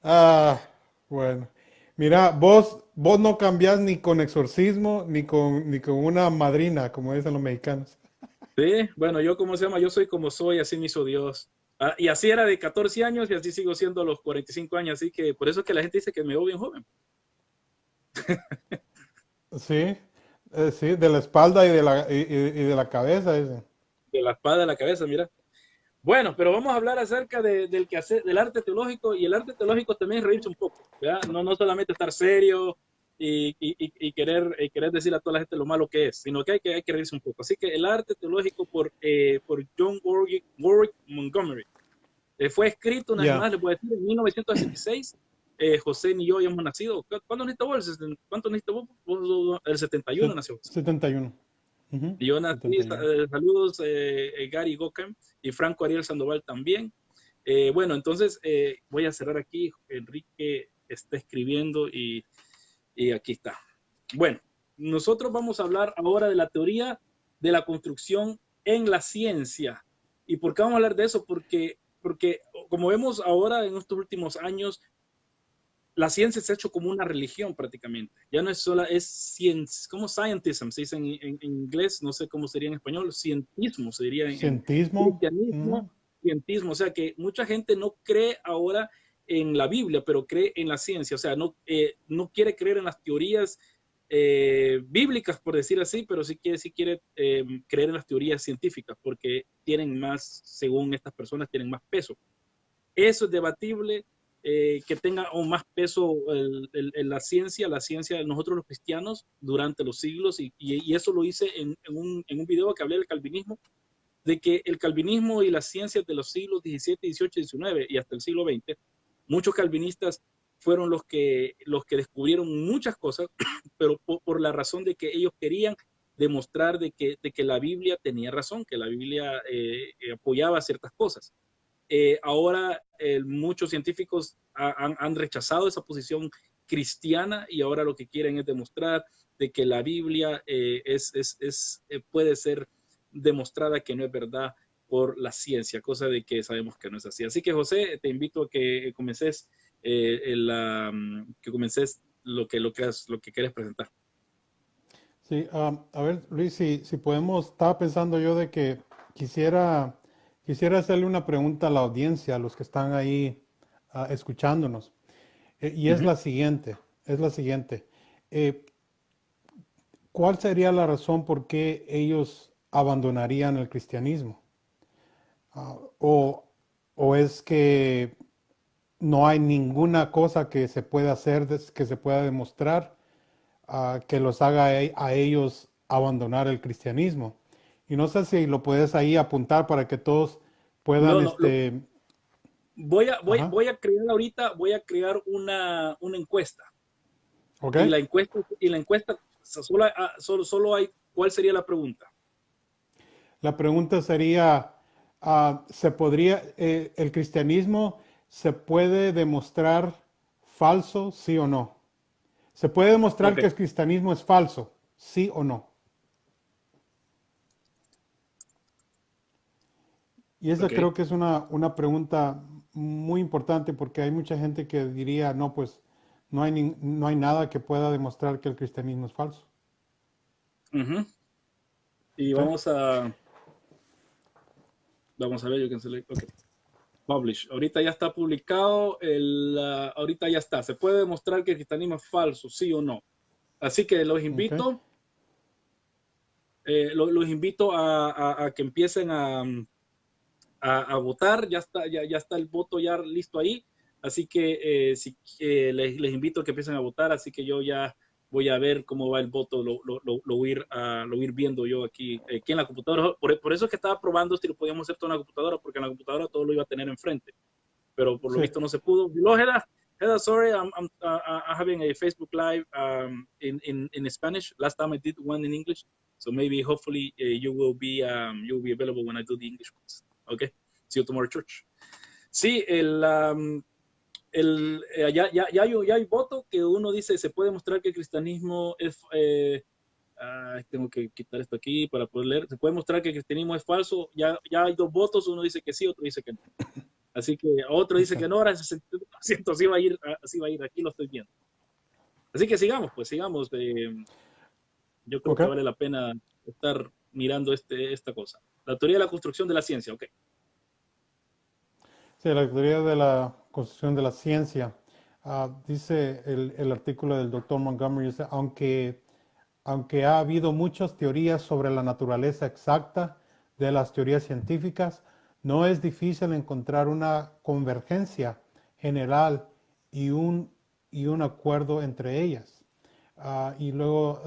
Ah, bueno. Mira, vos no cambiás ni con exorcismo, ni con una madrina, como dicen los mexicanos. Sí, bueno, yo como se llama, yo soy como soy, así me hizo Dios. Ah, y así era de 14 años y así sigo siendo a los 45 años, así que por eso es que la gente dice que me veo bien joven. Sí, sí, de la espalda y de la cabeza, dice. De la espada a la cabeza, mira. Bueno, pero vamos a hablar acerca del del arte teológico, y el arte teológico también es reírse un poco, ¿verdad? No, no solamente estar serio y querer decir a toda la gente lo malo que es, sino que hay que reírse un poco. Así que el arte teológico por John Warwick Montgomery fue escrito, una vez Ya, más, les voy a decir, en 1966. José ni yo habíamos nacido. ¿Cuándo naciste vos? ¿Cuánto naciste vos? El 71 nació José. 71. Ujú, Y yo nací, 71. saludos, Gary Gocam y Franco Ariel Sandoval también. Bueno, entonces voy a cerrar aquí. Enrique está escribiendo y aquí está. Bueno, nosotros vamos a hablar ahora de la teoría de la construcción en la ciencia. ¿Y por qué vamos a hablar de eso? Porque como vemos ahora en estos últimos años, la ciencia se ha hecho como una religión prácticamente. Ya no es sola, es ciencia, como scientism, se dice en inglés, no sé cómo sería en español, cientismo, se diría en Cientismo. cristianismo, Ujú. cientismo. O sea que mucha gente no cree ahora en la Biblia, pero cree en la ciencia. O sea, no quiere creer en las teorías bíblicas, por decir así, pero sí quiere creer en las teorías científicas, porque tienen más, según estas personas, tienen más peso. Eso es debatible, que tenga aún más peso la ciencia de nosotros los cristianos durante los siglos, y eso lo hice en un video que hablé del calvinismo, de que el calvinismo y las ciencias de los siglos XVII, XVIII, XIX y hasta el siglo XX, muchos calvinistas fueron los que descubrieron muchas cosas, pero por la razón de que ellos querían demostrar de que la Biblia tenía razón, que la Biblia apoyaba ciertas cosas. Ahora muchos científicos han rechazado esa posición cristiana, y ahora lo que quieren es demostrar de que la Biblia puede ser demostrada que no es verdad por la ciencia, cosa de que sabemos que no es así. Así que José, te invito a que comences, lo que quieres presentar. Sí, a ver, Luis, si podemos, estaba pensando yo de que quisiera, quisiera hacerle una pregunta a la audiencia, a los que están ahí escuchándonos. Y Uh -huh. es la siguiente. Eh, ¿Cuál sería la razón por qué ellos abandonarían el cristianismo? Ah, o es que no hay ninguna cosa que se pueda hacer, que se pueda demostrar que los haga a ellos abandonar el cristianismo. Y no sé si lo puedes ahí apuntar para que todos puedan, No, no, ajá, voy a crear una encuesta. ¿ok? Y la encuesta solo hay, ¿cuál sería la pregunta? La pregunta sería, el cristianismo se puede demostrar falso, sí o no? ¿Se puede demostrar Ok, que el cristianismo es falso, sí o no? Y esa ok. creo que es una pregunta muy importante porque hay mucha gente que diría, no, pues no hay nada que pueda demostrar que el cristianismo es falso. Uh -huh. Y ¿Sí? vamos a ver, yo cancel, ok. Publish. Ahorita ya está publicado, ahorita ya está. Se puede demostrar que el cristianismo es falso, sí o no. Así que ¿Ok? los invito a que empiecen a votar. Ya está el voto ya listo ahí. Así que les invito a que empiecen a votar. Así que yo ya voy a ver cómo va el voto. Lo voy a ir viendo yo aquí en la computadora. Por eso es que estaba probando si lo podíamos hacer todo en la computadora, porque en la computadora todo lo iba a tener enfrente. Pero por lo Sí. visto no se pudo. Hello, Heda, sorry, I'm having a Facebook Live in Spanish. Last time I did one in English, so maybe hopefully you will be available when I do the English ones. Okay, see you tomorrow, church. Sí, ya hay voto que uno dice se puede mostrar que el cristianismo es tengo que quitar esto aquí para poder leer. Se puede mostrar que el cristianismo es falso. Ya hay dos votos, uno dice que sí, otro dice que no. Así que otro dice Ok. que no, ahora el 62% así va a ir, aquí lo estoy viendo. Así que sigamos, pues sigamos. Yo creo Ok. que vale la pena estar mirando esta cosa. La teoría de la construcción de la ciencia, ok. Sí, la teoría de la construcción de la ciencia. Dice el artículo del doctor Montgomery, dice, aunque ha habido muchas teorías sobre la naturaleza exacta de las teorías científicas, no es difícil encontrar una convergencia general y un acuerdo entre ellas. Y luego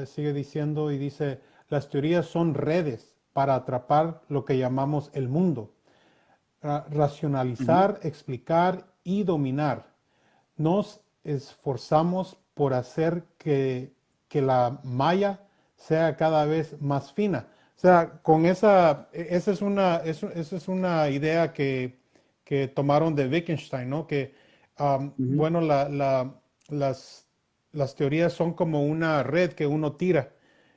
sigue diciendo y dice, las teorías son redes para atrapar lo que llamamos el mundo, Ujú. racionalizar, explicar y dominar. Nos esforzamos por hacer que la malla sea cada vez más fina. O sea, con esa es una idea que tomaron de Wittgenstein, ¿no? Que, Ujú. bueno, las, las teorías son como una red que uno tira,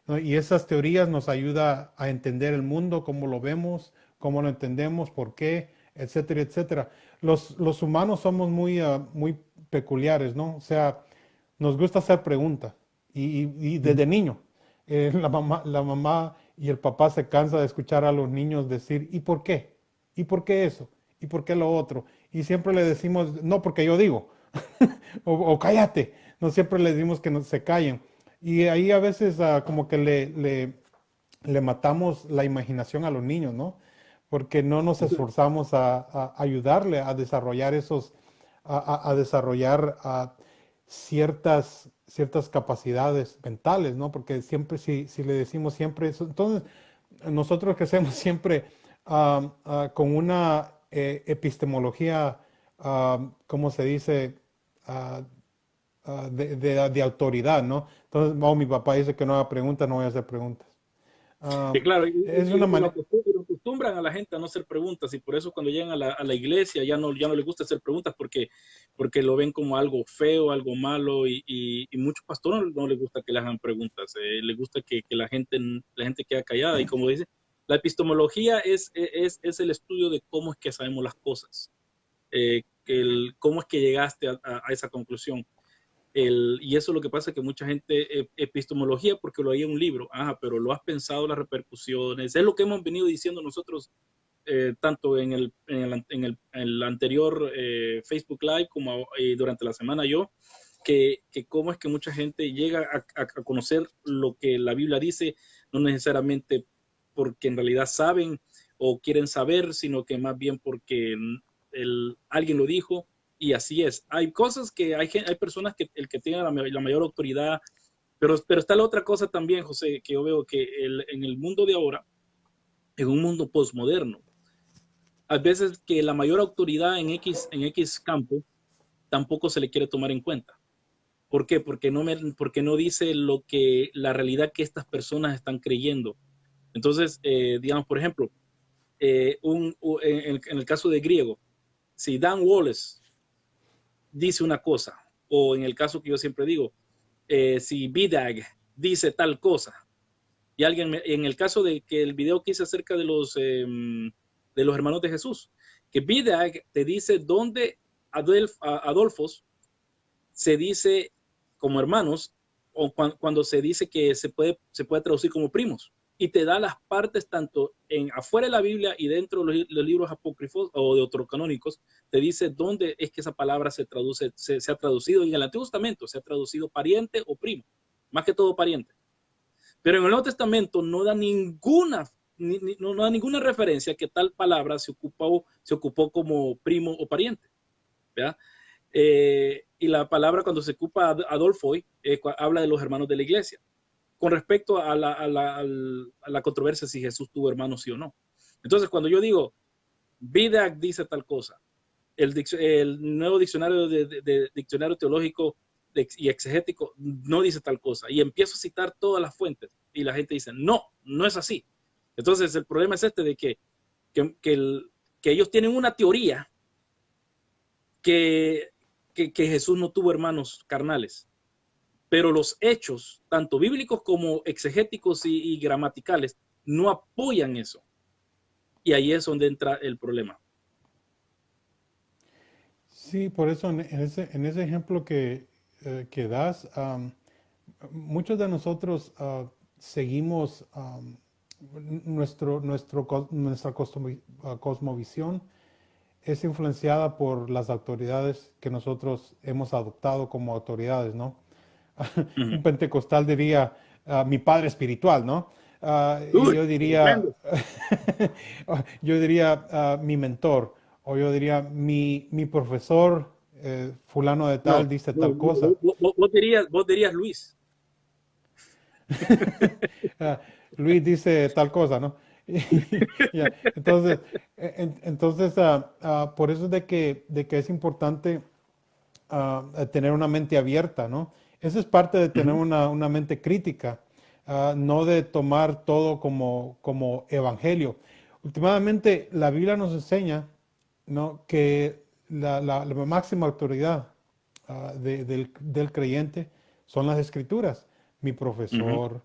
¿no? Y esas teorías nos ayudan a entender el mundo, cómo lo vemos, cómo lo entendemos, por qué, etcétera, etcétera. Los humanos somos muy peculiares, ¿no? O sea, nos gusta hacer preguntas y Ujú. desde niño. La mamá y el papá se cansa de escuchar a los niños decir, ¿y por qué? ¿Y por qué eso? ¿Y por qué lo otro? Y siempre le decimos, no, porque yo digo, o cállate. No siempre les decimos que no, se callen. Y ahí a veces como que le matamos la imaginación a los niños, ¿no? Porque no nos esforzamos a ayudarle a desarrollar a desarrollar ciertas capacidades mentales, ¿no? Porque siempre, si le decimos siempre eso, entonces nosotros crecemos siempre con una epistemología, ¿cómo se dice? Ah, de autoridad, ¿no? Entonces, oh, mi papá dice que no haga preguntas, no voy a hacer preguntas. Que Um, claro, es una manera, lo acostumbran a la gente a no hacer preguntas y por eso cuando llegan a la iglesia ya no les gusta hacer preguntas porque lo ven como algo feo, algo malo y muchos pastores no les gusta que le hagan preguntas, les gusta que la gente quede callada y como dice, la epistemología es el estudio de cómo es que sabemos las cosas, cómo es que llegaste a esa conclusión. Y eso es lo que pasa, que mucha gente epistemología porque lo leía en un libro, pero lo has pensado, las repercusiones, es lo que hemos venido diciendo nosotros tanto en el anterior Facebook Live como durante la semana yo, que cómo es que mucha gente llega a conocer lo que la Biblia dice, no necesariamente porque en realidad saben o quieren saber, sino que más bien porque alguien lo dijo. Y así es. Hay cosas que hay personas que el que tenga la mayor autoridad, pero está la otra cosa también, José, que yo veo que en el mundo de ahora, en un mundo postmoderno, a veces que la mayor autoridad en X campo tampoco se le quiere tomar en cuenta. ¿Por qué? Porque no dice la realidad que estas personas están creyendo. Entonces, digamos, por ejemplo, en el caso de griego, si Dan Wallace dice una cosa, o en el caso que yo siempre digo, si BDAG dice tal cosa, y en el caso de que el video que hice acerca de los hermanos de Jesús, que BDAG te dice dónde Adolfos se dice como hermanos, o cuando se dice que se puede traducir como primos, y te da las partes tanto afuera de la Biblia y dentro de los libros apócrifos o deuterocanónicos, te dice dónde es que esa palabra se ha traducido en el Antiguo Testamento, se ha traducido pariente o primo, más que todo pariente. Pero en el Nuevo Testamento no da no da ninguna referencia que tal palabra se ocupó como primo o pariente, ¿verdad? Y la palabra cuando se ocupa Adolfo habla de los hermanos de la iglesia, con respecto a la controversia si Jesús tuvo hermanos sí o no. Entonces, cuando yo digo, Vidac dice tal cosa, el nuevo diccionario diccionario teológico y exegético no dice tal cosa, y empiezo a citar todas las fuentes, y la gente dice, no, no es así. Entonces, el problema es de que ellos tienen una teoría que, que Jesús no tuvo hermanos carnales, pero los hechos, tanto bíblicos como exegéticos y gramaticales, no apoyan eso. Y ahí es donde entra el problema. Sí, por eso en ese ejemplo que das, muchos de nosotros seguimos nuestra cosmovisión es influenciada por las autoridades que nosotros hemos adoptado como autoridades, ¿no? Ujú. Un pentecostal diría mi padre espiritual, ¿no? Y Uy, yo diría, tremendo. yo diría mi mentor, o yo diría mi profesor fulano de No, tal dice no, tal cosa. vos dirías Luis. Ah, Luis dice tal cosa, ¿no? Ya, entonces, entonces por eso es de que es importante tener una mente abierta, ¿no? Eso es parte de tener Ujú, una mente crítica, no de tomar todo como evangelio. Últimamente, la Biblia nos enseña, ¿no? Que la máxima autoridad del creyente son las escrituras. Mi ujú, profesor,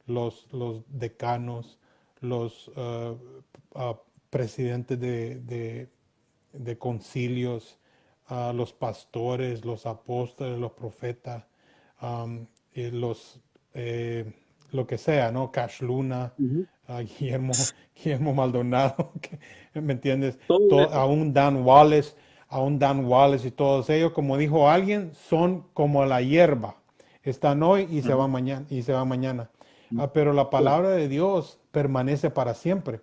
los decanos, los presidentes de concilios, los pastores, los apóstoles, los profetas, y eh, lo que sea, ¿no? Cash Luna, ujú. Guillermo Maldonado, ¿me entiendes? Todo eso. Aún Dan Wallace y todos ellos, como dijo alguien, son como la hierba. Están hoy y se Ujú, van mañana, y se van mañana. ujú. Pero la Claro. palabra de Dios permanece para siempre.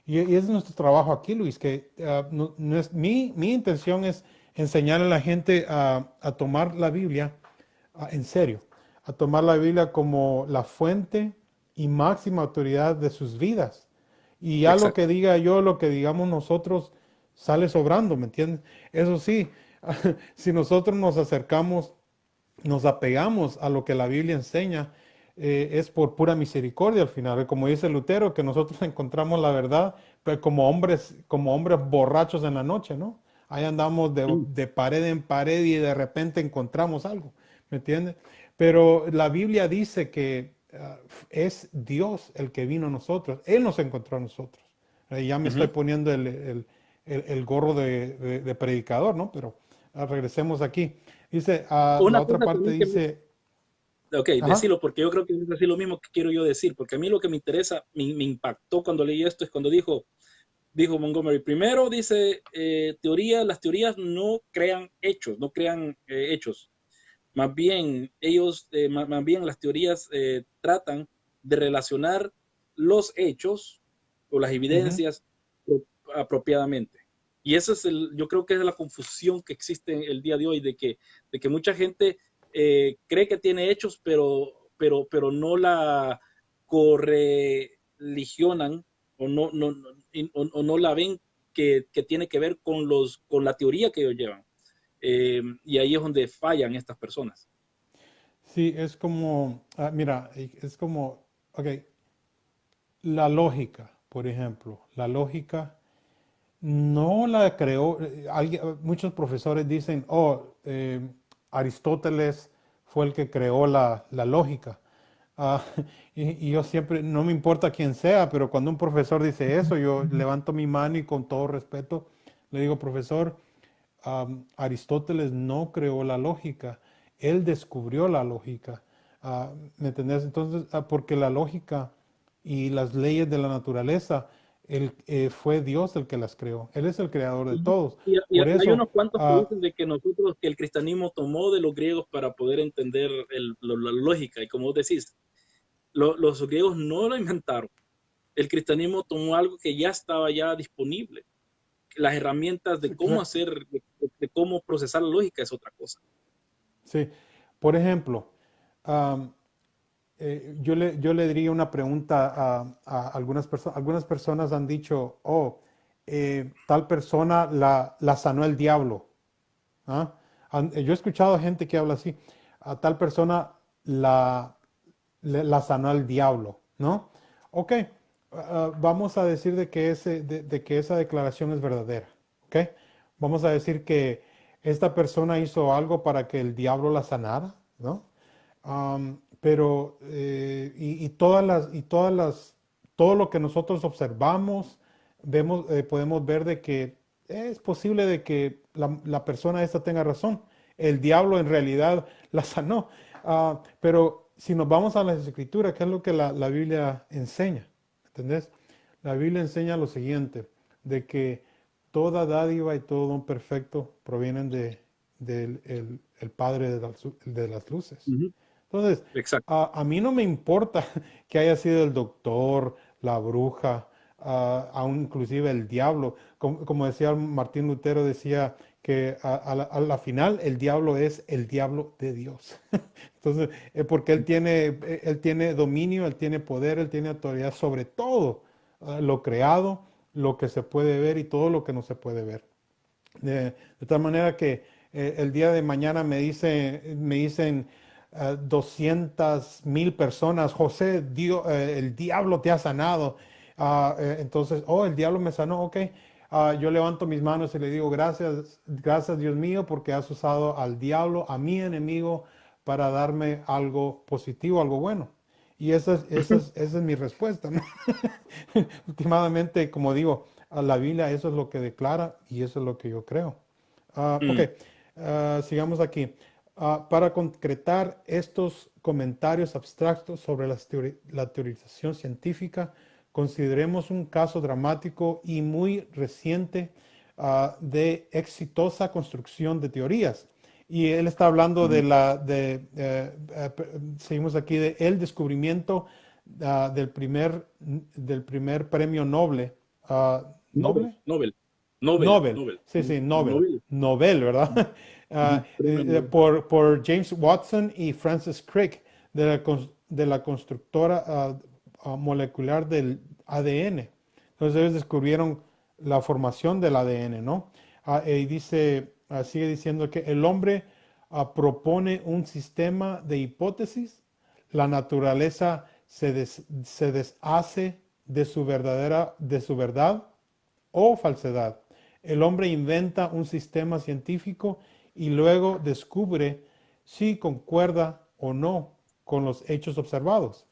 Y es nuestro trabajo aquí, Luis, que no es, mi intención es enseñar a la gente a tomar la Biblia en serio, a tomar la Biblia como la fuente y máxima autoridad de sus vidas. Y ya lo que Exacto. diga yo, lo que digamos nosotros, sale sobrando, ¿me entiendes? Eso sí, si nosotros nos acercamos, nos apegamos a lo que la Biblia enseña, es por pura misericordia al final. Como dice Lutero, que nosotros encontramos la verdad, pero como hombres borrachos en la noche, ¿no? Ahí andamos Mm. de pared en pared y de repente encontramos algo, ¿me entiendes? Pero la Biblia dice que es Dios el que vino a nosotros, Él nos encontró a nosotros. Ya me estoy Ujú. poniendo el gorro de predicador, ¿no? Pero regresemos aquí. Dice, la Una otra cosa parte también que dice, ok, ajá, decirlo, porque yo creo que es así lo mismo que quiero yo decir, porque a mí lo que me interesa, me impactó cuando leí esto es cuando dijo Montgomery, primero dice, las teorías no crean hechos, no crean hechos, más bien más bien las teorías tratan de relacionar los hechos o las ujú, evidencias apropiadamente. Y eso es yo creo que es la confusión que existe el día de hoy, de que mucha gente cree que tiene hechos, pero no la correligionan o no la ven que tiene que ver con la teoría que ellos llevan. Y ahí es donde fallan estas personas. sí, es como, mira, es como, ok, la lógica, por ejemplo, la lógica no la creó, muchos profesores dicen, oh, Aristóteles fue el que creó la lógica. Ah, y yo siempre, no me importa quién sea, pero cuando un profesor dice eso, yo levanto mi mano y con todo respeto le digo, profesor, Aristóteles no creó la lógica, él descubrió la lógica. ¿Me entendés? Entonces, porque la lógica y las leyes de la naturaleza, fue Dios el que las creó. Él es el creador de todos. Por Hay eso, unos cuantos que dicen de que nosotros, que el cristianismo tomó de los griegos para poder entender la lógica. Y como vos decís, los griegos no lo inventaron. El cristianismo tomó algo que ya estaba ya disponible. Las herramientas de cómo exacto, hacer, de cómo procesar la lógica es otra cosa. sí. Por ejemplo, am, yo le diría una pregunta a algunas personas. Algunas personas han dicho, oh, tal persona la sanó el diablo. ¿Ah? Yo he escuchado gente que habla así, a tal persona la, la sanó el diablo, ¿no? Ok, vamos a decir de que esa declaración es verdadera, ¿ok? Vamos a decir que esta persona hizo algo para que el diablo la sanara, ¿no? Pero, todo lo que nosotros observamos, podemos ver de que es posible de que la persona esta tenga razón. El diablo en realidad la sanó. Pero si nos vamos a las escrituras, ¿qué es lo que la Biblia enseña? ¿Entendés? La Biblia enseña lo siguiente, de que toda dádiva y todo don perfecto provienen del el Padre de las luces. Ujú. Entonces, Exacto. a mí no me importa que haya sido el doctor, la bruja, aún inclusive el diablo. Como decía Martín Lutero, decía que a la final el diablo es el diablo de Dios. Entonces, porque él tiene dominio, él tiene poder, él tiene autoridad sobre todo lo creado, lo que se puede ver y todo lo que no se puede ver. De tal manera que el día de mañana me dicen 200,000 personas, José, el diablo te ha sanado. Entonces, oh, el diablo me sanó, ok. Yo levanto mis manos y le digo, gracias, gracias Dios mío, porque has usado al diablo, a mi enemigo, para darme algo positivo, algo bueno. Y esa es mi respuesta, ¿no? Últimamente, como digo, a la Biblia eso es lo que declara y eso es lo que yo creo. Ok, Mm. sigamos aquí. Para concretar estos comentarios abstractos sobre la teorización científica, consideremos un caso dramático y muy reciente de exitosa construcción de teorías. Y él está hablando Mm. seguimos aquí, de el descubrimiento del primer premio Nobel. Nobel, ¿Noble? Nobel, Nobel, Nobel, Nobel, sí, sí, Nobel. Nobel. Nobel, Ujú, ¿verdad? ujú. Premio Nobel. Por James Watson y Francis Crick de la constructora molecular del ADN. Entonces ellos descubrieron la formación del ADN, ¿no? Y sigue diciendo que el hombre propone un sistema de hipótesis, la naturaleza se deshace de su verdad o falsedad. El hombre inventa un sistema científico y luego descubre si concuerda o no con los hechos observados.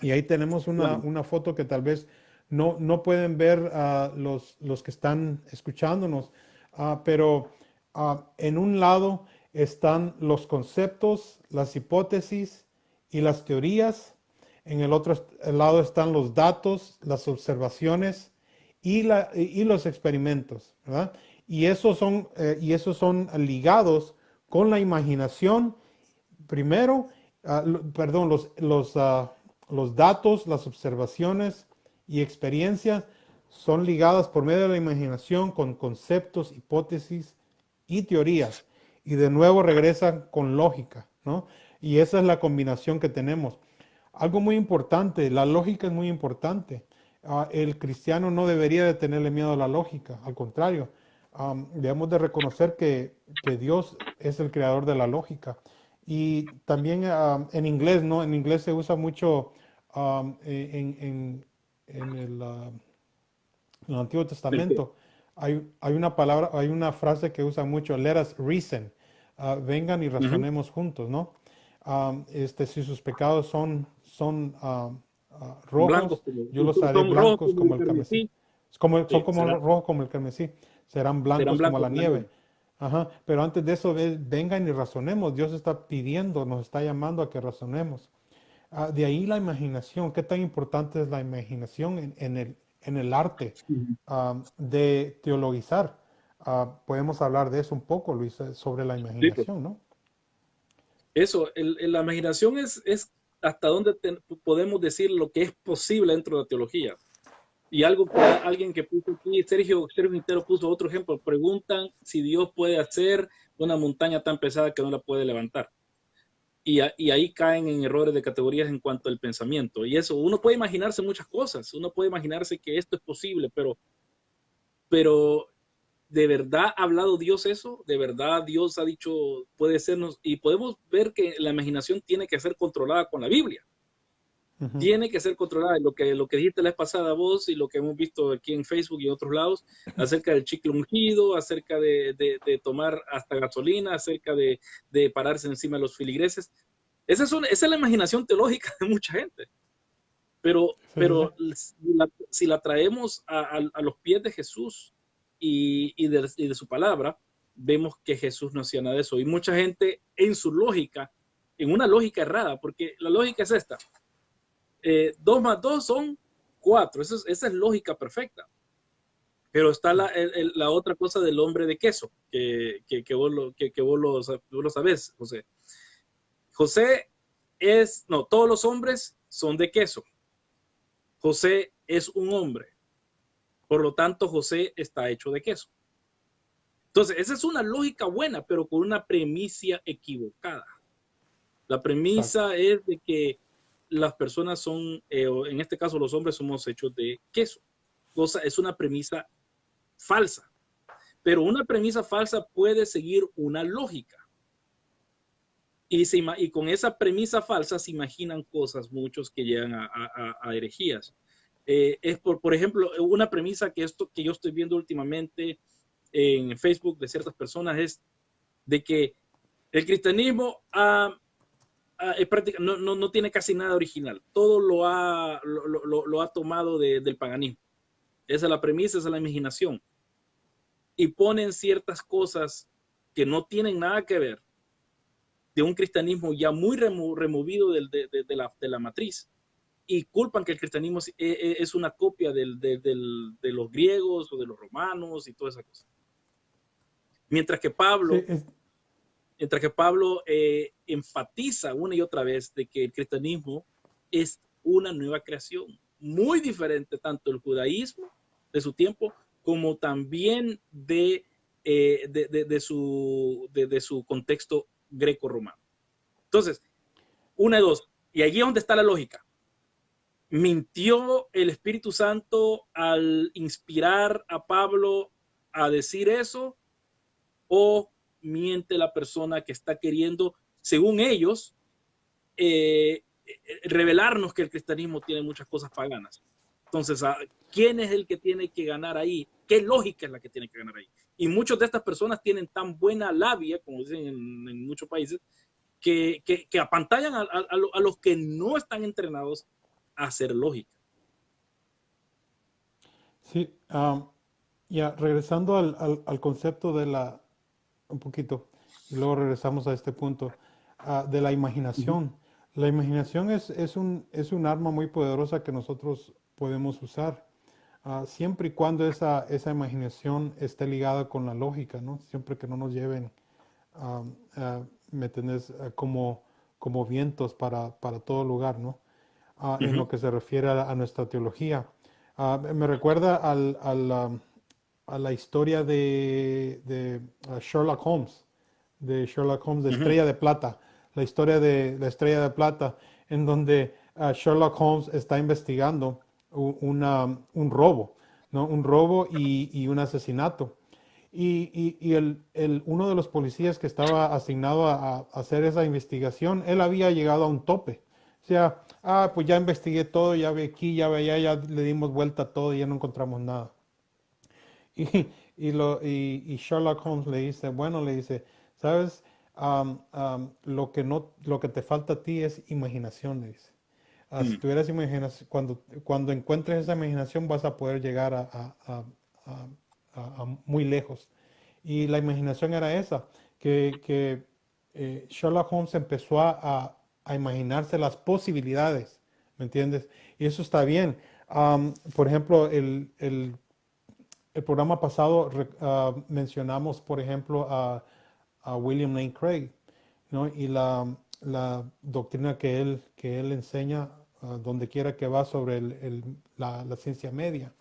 Y ahí tenemos Claro. una foto que tal vez no pueden ver los que están escuchándonos, pero en un lado están los conceptos, las hipótesis y las teorías. En el otro lado están los datos, las observaciones y los experimentos, ¿verdad? Y esos son ligados con la imaginación primero, perdón, los datos, las observaciones y experiencias son ligadas por medio de la imaginación con conceptos, hipótesis y teorías. Y de nuevo regresan con lógica, ¿no? Y esa es la combinación que tenemos. Algo muy importante, la lógica es muy importante. El cristiano no debería de tenerle miedo a la lógica, al contrario, debemos de reconocer que Dios es el creador de la lógica. Y también en inglés, ¿no? En inglés se usa mucho en el Antiguo El que- Testamento. Hay una palabra, hay una frase que usa mucho, let us reason. Vengan y Ujú. razonemos juntos, ¿no? Si sus pecados son Blancos rojos, como, yo los haré son rojos blancos como como el el carmesí. carmesí, Son sí, como rojos como el carmesí, serán serán blancos como blancos la como la nieve. nieve. Ajá. Pero antes de eso, vengan y razonemos. Dios está pidiendo, nos está llamando a que razonemos. De ahí la imaginación. ¿Qué tan importante es la imaginación en el arte Ujú. de teologizar? Podemos hablar de eso un poco, Luis, sobre la Sí, pues. imaginación, ¿no? Eso, la imaginación es hasta donde podemos decir lo que es posible dentro de la teología. Y algo que alguien que puso aquí, Sergio Quintero puso otro ejemplo, preguntan si Dios puede hacer una montaña tan pesada que no la puede levantar. Y ahí caen en errores de categorías en cuanto al pensamiento. Y eso, uno puede imaginarse muchas cosas, uno puede imaginarse que esto es posible, pero ¿de verdad ha hablado Dios eso? ¿De verdad Dios ha dicho puede sernos? Y podemos ver que la imaginación tiene que ser controlada con la Biblia. Ujú. Tiene que ser controlada. Lo que dijiste la vez pasada vos y lo que hemos visto aquí en Facebook y en otros lados, acerca del chicle ungido, acerca de tomar hasta gasolina, acerca de pararse encima de los filigreses. Esa es la imaginación teológica de mucha gente. Pero, Sí, sí, sí. pero si la traemos a los pies de Jesús y de su palabra, vemos que Jesús no hacía nada de eso. Y mucha gente en su lógica, en una lógica errada, porque la lógica es esta. 2 más 2 son 4. Esa es lógica perfecta. Pero está la otra cosa del hombre de queso, que vos lo sabés, José. José no, todos los hombres son de queso. José es un hombre. Por lo tanto, José está hecho de queso. Entonces, esa es una lógica buena, pero con una premisa equivocada. La premisa es de que las personas son, en este caso los hombres somos hechos de queso. Es una premisa falsa. Pero una premisa falsa puede seguir una lógica. Y con esa premisa falsa se imaginan cosas, muchos que llegan a herejías. Es por ejemplo, una premisa que yo estoy viendo últimamente en Facebook de ciertas personas es de que el cristianismo no tiene casi nada original. Todo lo ha tomado del paganismo. Esa es la premisa, esa es la imaginación. Y ponen ciertas cosas que no tienen nada que ver de un cristianismo ya muy removido de la matriz, y culpan que el cristianismo es una copia de los griegos o de los romanos y toda esa cosa. Mientras que Pablo enfatiza una y otra vez de que el cristianismo es una nueva creación, muy diferente tanto del judaísmo de su tiempo como también de su contexto greco-romano. Entonces, una de dos, y allí es donde está la lógica. ¿Mintió el Espíritu Santo al inspirar a Pablo a decir eso? ¿O miente la persona que está queriendo, según ellos, revelarnos que el cristianismo tiene muchas cosas paganas? Entonces, ¿quién es el que tiene que ganar ahí? ¿Qué lógica es la que tiene que ganar ahí? Y muchas de estas personas tienen tan buena labia, como dicen en muchos países, que apantallan a los que no están entrenados a hacer lógica. Sí, ya regresando al concepto un poquito, y luego regresamos a este punto, de la imaginación. La imaginación es un arma muy poderosa que nosotros podemos usar, siempre y cuando esa imaginación esté ligada con la lógica, ¿no? Siempre que no nos lleven, ¿me entendés? Como vientos para todo lugar, ¿no? En lo que se refiere a nuestra teología. Me recuerda a la historia de Sherlock Holmes, de Estrella de Plata, la historia de la Estrella de Plata, en donde Sherlock Holmes está investigando un robo, ¿no? Un robo y un asesinato. Y uno de los policías que estaba asignado a hacer esa investigación, él había llegado a un tope. O sea, pues ya investigué todo, ya vi aquí, ya vi allá, ya le dimos vuelta a todo y ya no encontramos nada. Y Sherlock Holmes le dice, bueno, le dice, ¿sabes? Lo que te falta a ti es imaginación, le dice. Si tuvieras imaginación, cuando encuentres esa imaginación vas a poder llegar a muy lejos. Y la imaginación era esa, que Sherlock Holmes empezó a imaginarse las posibilidades, ¿me entiendes? Y eso está bien. Por ejemplo, el programa pasado mencionamos, por ejemplo, a William Lane Craig, ¿no? Y la doctrina que él enseña donde quiera que va sobre la ciencia media.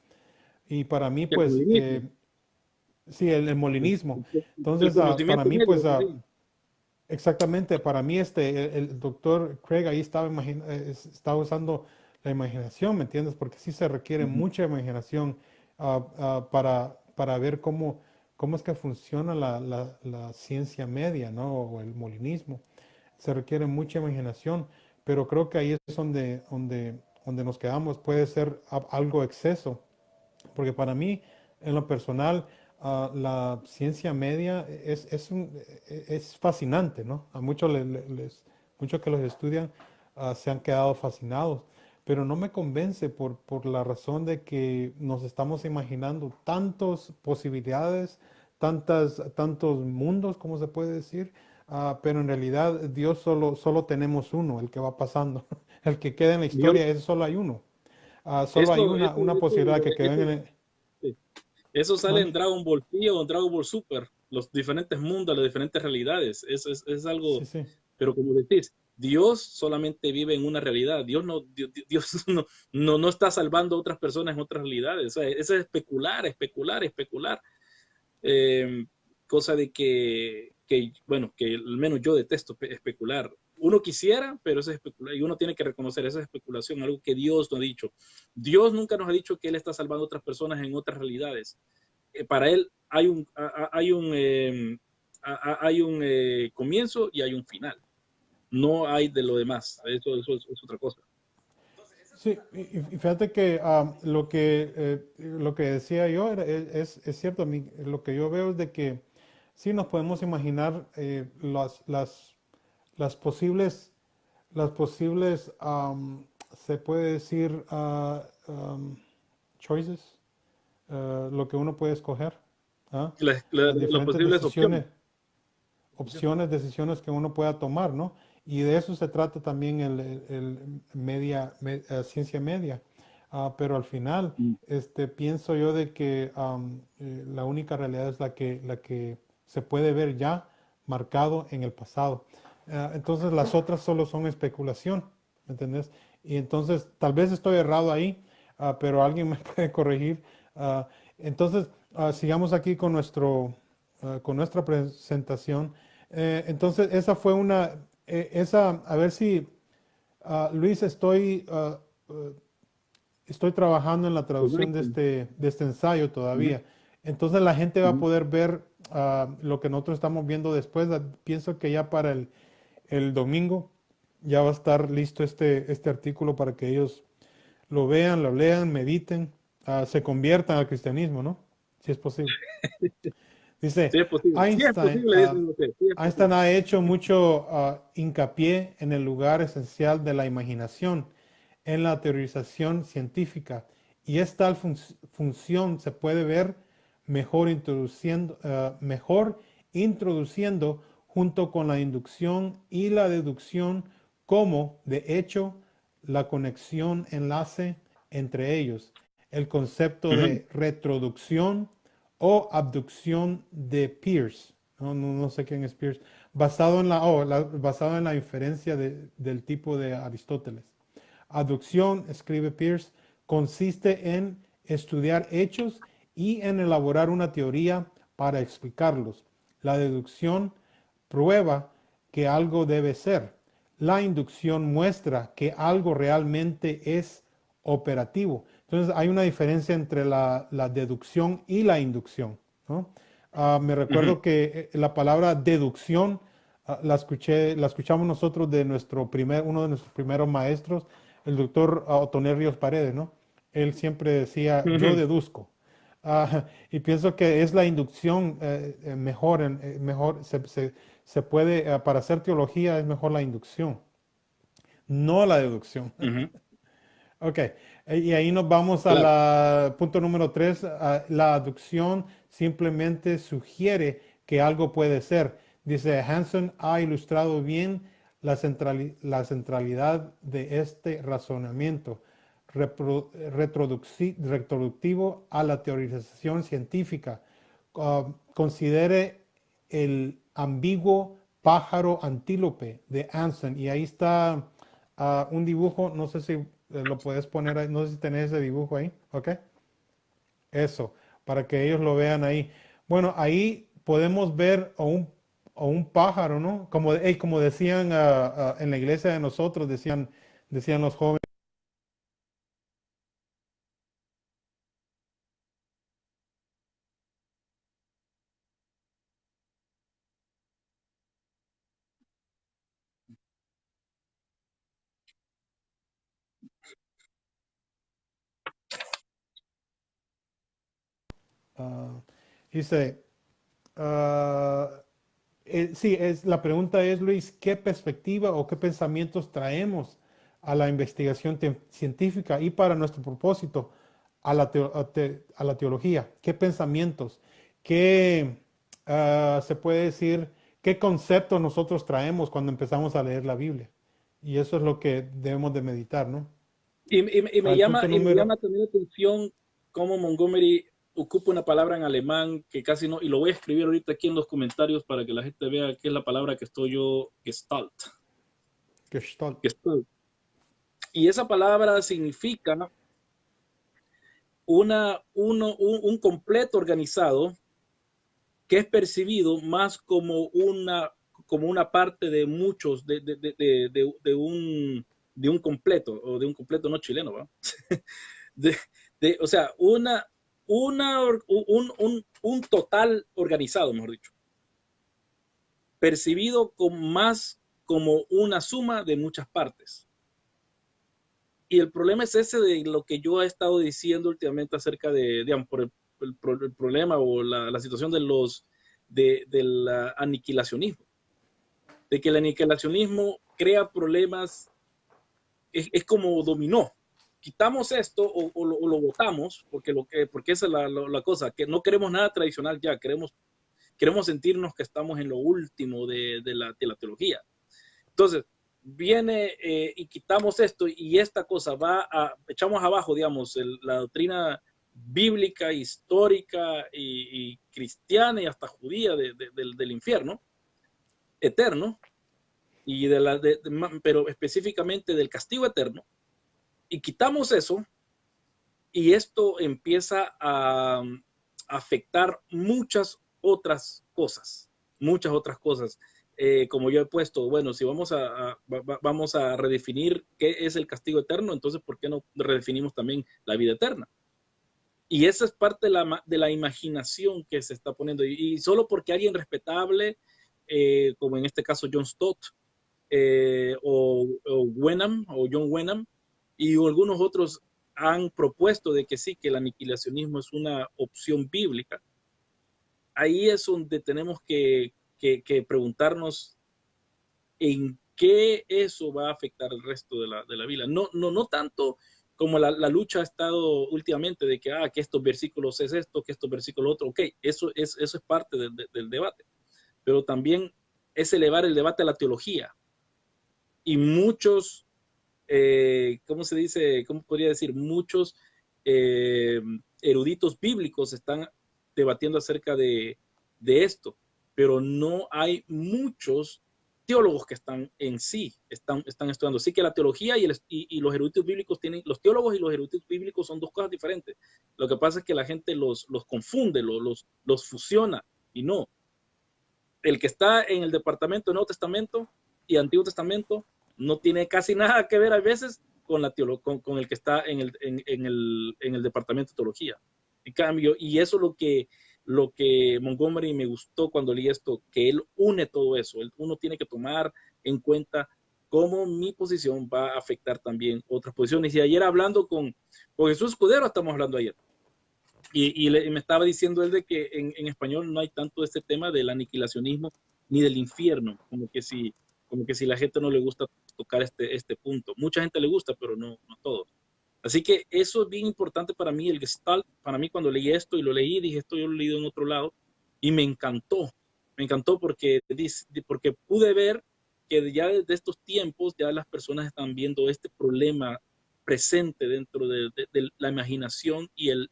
Y para mí, pues, sí, el molinismo. El Entonces, para conocimiento mí, pues, medio, sí. exactamente, para mí el doctor Craig ahí estaba usando la imaginación, ¿me entiendes? Porque sí se requiere mucha imaginación para ver cómo es que funciona la ciencia media, ¿no? O el molinismo. Se requiere mucha imaginación, pero creo que ahí es donde nos quedamos. Puede ser algo exceso, porque para mí, en lo personal, la ciencia media es fascinante, ¿no? A muchos muchos que los estudian se han quedado fascinados, pero no me convence por la razón de que nos estamos imaginando tantas posibilidades, tantos mundos, como se puede decir, pero en realidad Dios solo tenemos uno, el que va pasando. El que queda en la Yo, historia es solo hay uno. Solo hay esto, esto, una posibilidad que quede en esto, el... sí. Eso sale en ¿Mande? Dragon Ball T o en Dragon Ball Super, los diferentes mundos, las diferentes realidades. Es Sí, algo, sí. pero como decís, Dios solamente vive en una realidad. Dios no está salvando a otras personas en otras realidades. O sea, eso es especular, especular, especular. Eh, cosa de bueno, que al menos yo detesto especular. Uno quisiera, pero eso es especular y uno tiene que reconocer esa especulación, algo que Dios no ha dicho. Dios nunca nos ha dicho que Él está salvando a otras personas en otras realidades. Para Él hay un comienzo y hay un final. No hay de lo demás. Eso es otra cosa. Sí, y fíjate que lo que decía yo es cierto. Lo que yo veo es de que sí nos podemos imaginar las posibles, se puede decir, choices, lo que uno puede escoger, ¿ah? Las Diferentes posibles opciones. decisiones que uno pueda tomar, ¿no? Y de eso se trata también ciencia media. Pero al final, Mm. pienso yo de que la única realidad es la que se puede ver ya marcado en el pasado. Entonces las otras solo son especulación, ¿me entendés? Y entonces tal vez estoy errado ahí, pero alguien me puede corregir. Ah, entonces, sigamos aquí con nuestra presentación. Entonces, esa fue a ver si, Luis, estoy trabajando en la traducción Correcto. de este ensayo Ujú, todavía. Entonces la gente va a ujú. poder ver lo que nosotros estamos viendo después. Pienso que ya para el domingo ya va a estar listo este artículo para que ellos lo vean, lo lean, mediten, se conviertan al cristianismo, ¿no? Si es posible. Dice, Sí es posible. Sí es Einstein, posible, dicen ustedes. Sí es Einstein posible. ha hecho mucho hincapié en el lugar esencial de la imaginación en la teorización científica, y esta función se puede ver mejor introduciendo junto con la inducción y la deducción como, de hecho, la conexión enlace entre ellos, el concepto Ujú, de retroducción o abducción de Peirce. No sé quién es Peirce. Basado en la inferencia del tipo de Aristóteles. Aducción, escribe Peirce, consiste en estudiar hechos y en elaborar una teoría para explicarlos. La deducción prueba que algo debe ser. La inducción muestra que algo realmente es operativo. Entonces hay una diferencia entre la deducción y la inducción, ¿no? Me ujú, recuerdo que la palabra deducción la escuchamos nosotros de uno de nuestros primeros maestros, el doctor Otonel Ríos Paredes, ¿no? Él siempre decía, yo ujú. deduzco. Y pienso que es la inducción mejor, se puede, para hacer teología es mejor la inducción, no la deducción. Ujú, Ok, y ahí nos vamos a claro. la punto número 3. La aducción simplemente sugiere que algo puede ser. Dice, Hanson ha ilustrado bien la centralidad de este razonamiento retroductivo a la teorización científica. Considere el ambiguo pájaro antílope de Hanson, y ahí está un dibujo, no sé si lo puedes poner ahí, no sé si tenés ese dibujo ahí, ¿ok? Eso, para que ellos lo vean ahí. Bueno, ahí podemos ver a un pájaro, ¿no? Como decían en la iglesia de nosotros, decían los jóvenes. ah, Dice, ah, sí, la pregunta es, Luis, ¿qué perspectiva o qué pensamientos traemos a la investigación científica y para nuestro propósito a la teología? ¿Qué pensamientos? ¿Qué se puede decir? ¿Qué conceptos nosotros traemos cuando empezamos a leer la Biblia? Y eso es lo que debemos de meditar, ¿no? Y El punto me número, llama también la atención cómo Montgomery ocupa una palabra en alemán que casi no, y lo voy a escribir ahorita aquí en los comentarios para que la gente vea qué es la palabra que estoy yo, Gestalt. Gestalt. Gestalt. Y esa palabra significa un completo organizado que es percibido más como una parte de muchos, de un completo, o de un completo no chileno, ¿va? De, o sea, un total organizado, mejor dicho, percibido más como una suma de muchas partes. Y el problema es ese de lo que yo he estado diciendo últimamente acerca de, digamos, por el problema o la situación del aniquilacionismo. De que el aniquilacionismo crea problemas, es como dominó. Quitamos esto o lo votamos, porque esa es la cosa, que no queremos nada tradicional ya, queremos sentirnos que estamos en lo último de la teología. Entonces, viene y quitamos esto y esta cosa echamos abajo, digamos, la doctrina bíblica, histórica y cristiana y hasta judía del infierno eterno, pero específicamente del castigo eterno, y quitamos eso y esto empieza a afectar muchas otras cosas. Como yo he puesto, bueno, si vamos a redefinir qué es el castigo eterno, entonces ¿por qué no redefinimos también la vida eterna? Y esa es parte de la imaginación que se está poniendo. Y solo porque alguien respetable, como en este caso John Stott, o Wenham, o John Wenham, y algunos otros han propuesto de que sí, que el aniquilacionismo es una opción bíblica. Ahí es donde tenemos que preguntarnos en qué eso va a afectar el resto de la Biblia. No tanto como la lucha ha estado últimamente de que estos versículos es esto, que estos versículos otro. Ok, eso es parte del debate, pero también es elevar el debate a la teología. Y muchos, ¿cómo se dice? ¿Cómo podría decir? Muchos eruditos bíblicos están debatiendo acerca de esto, pero no hay muchos teólogos que están estudiando. Así que la teología y los eruditos bíblicos los teólogos y los eruditos bíblicos son dos cosas diferentes. Lo que pasa es que la gente los confunde, los fusiona, y no. El que está en el departamento de Nuevo Testamento y Antiguo Testamento no tiene casi nada que ver a veces con el que está en el departamento de teología. En cambio, y eso es lo que Montgomery me gustó cuando leí esto, que él une todo eso. Uno tiene que tomar en cuenta cómo mi posición va a afectar también otras posiciones. Y ayer hablando con Jesús Escudero, estamos hablando ayer, y me estaba diciendo él de que en español no hay tanto este tema del aniquilacionismo ni del infierno, como que si la gente no le gusta tocar este punto. Mucha gente le gusta, pero no todos. Así que eso es bien importante para mí, el Gestalt. Para mí, cuando leí esto y lo leí, dije, esto yo lo he leído en otro lado, y me encantó porque pude ver que ya desde estos tiempos ya las personas están viendo este problema presente dentro de la imaginación y el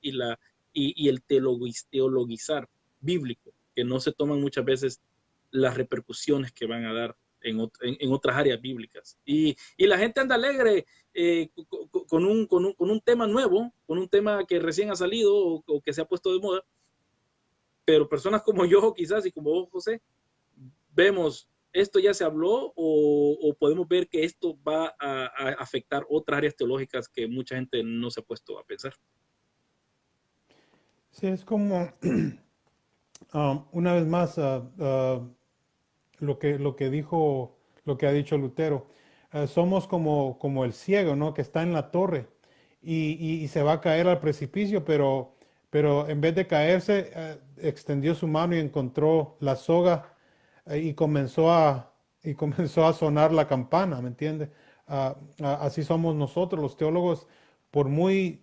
teologizar bíblico, que no se toman muchas veces las repercusiones que van a dar en otras áreas bíblicas. Y la gente anda alegre con un tema nuevo, con un tema que recién ha salido o que se ha puesto de moda, pero personas como yo quizás y como vos, José, vemos esto ya se habló o podemos ver que esto va a afectar otras áreas teológicas que mucha gente no se ha puesto a pensar. Sí, es como, una vez más, lo que dijo, lo que ha dicho Lutero. Somos como el ciego, ¿no? Que está en la torre y se va a caer al precipicio, pero en vez de caerse, extendió su mano y encontró la soga y comenzó a sonar la campana, ¿me entiendes? Así somos nosotros, los teólogos, por muy,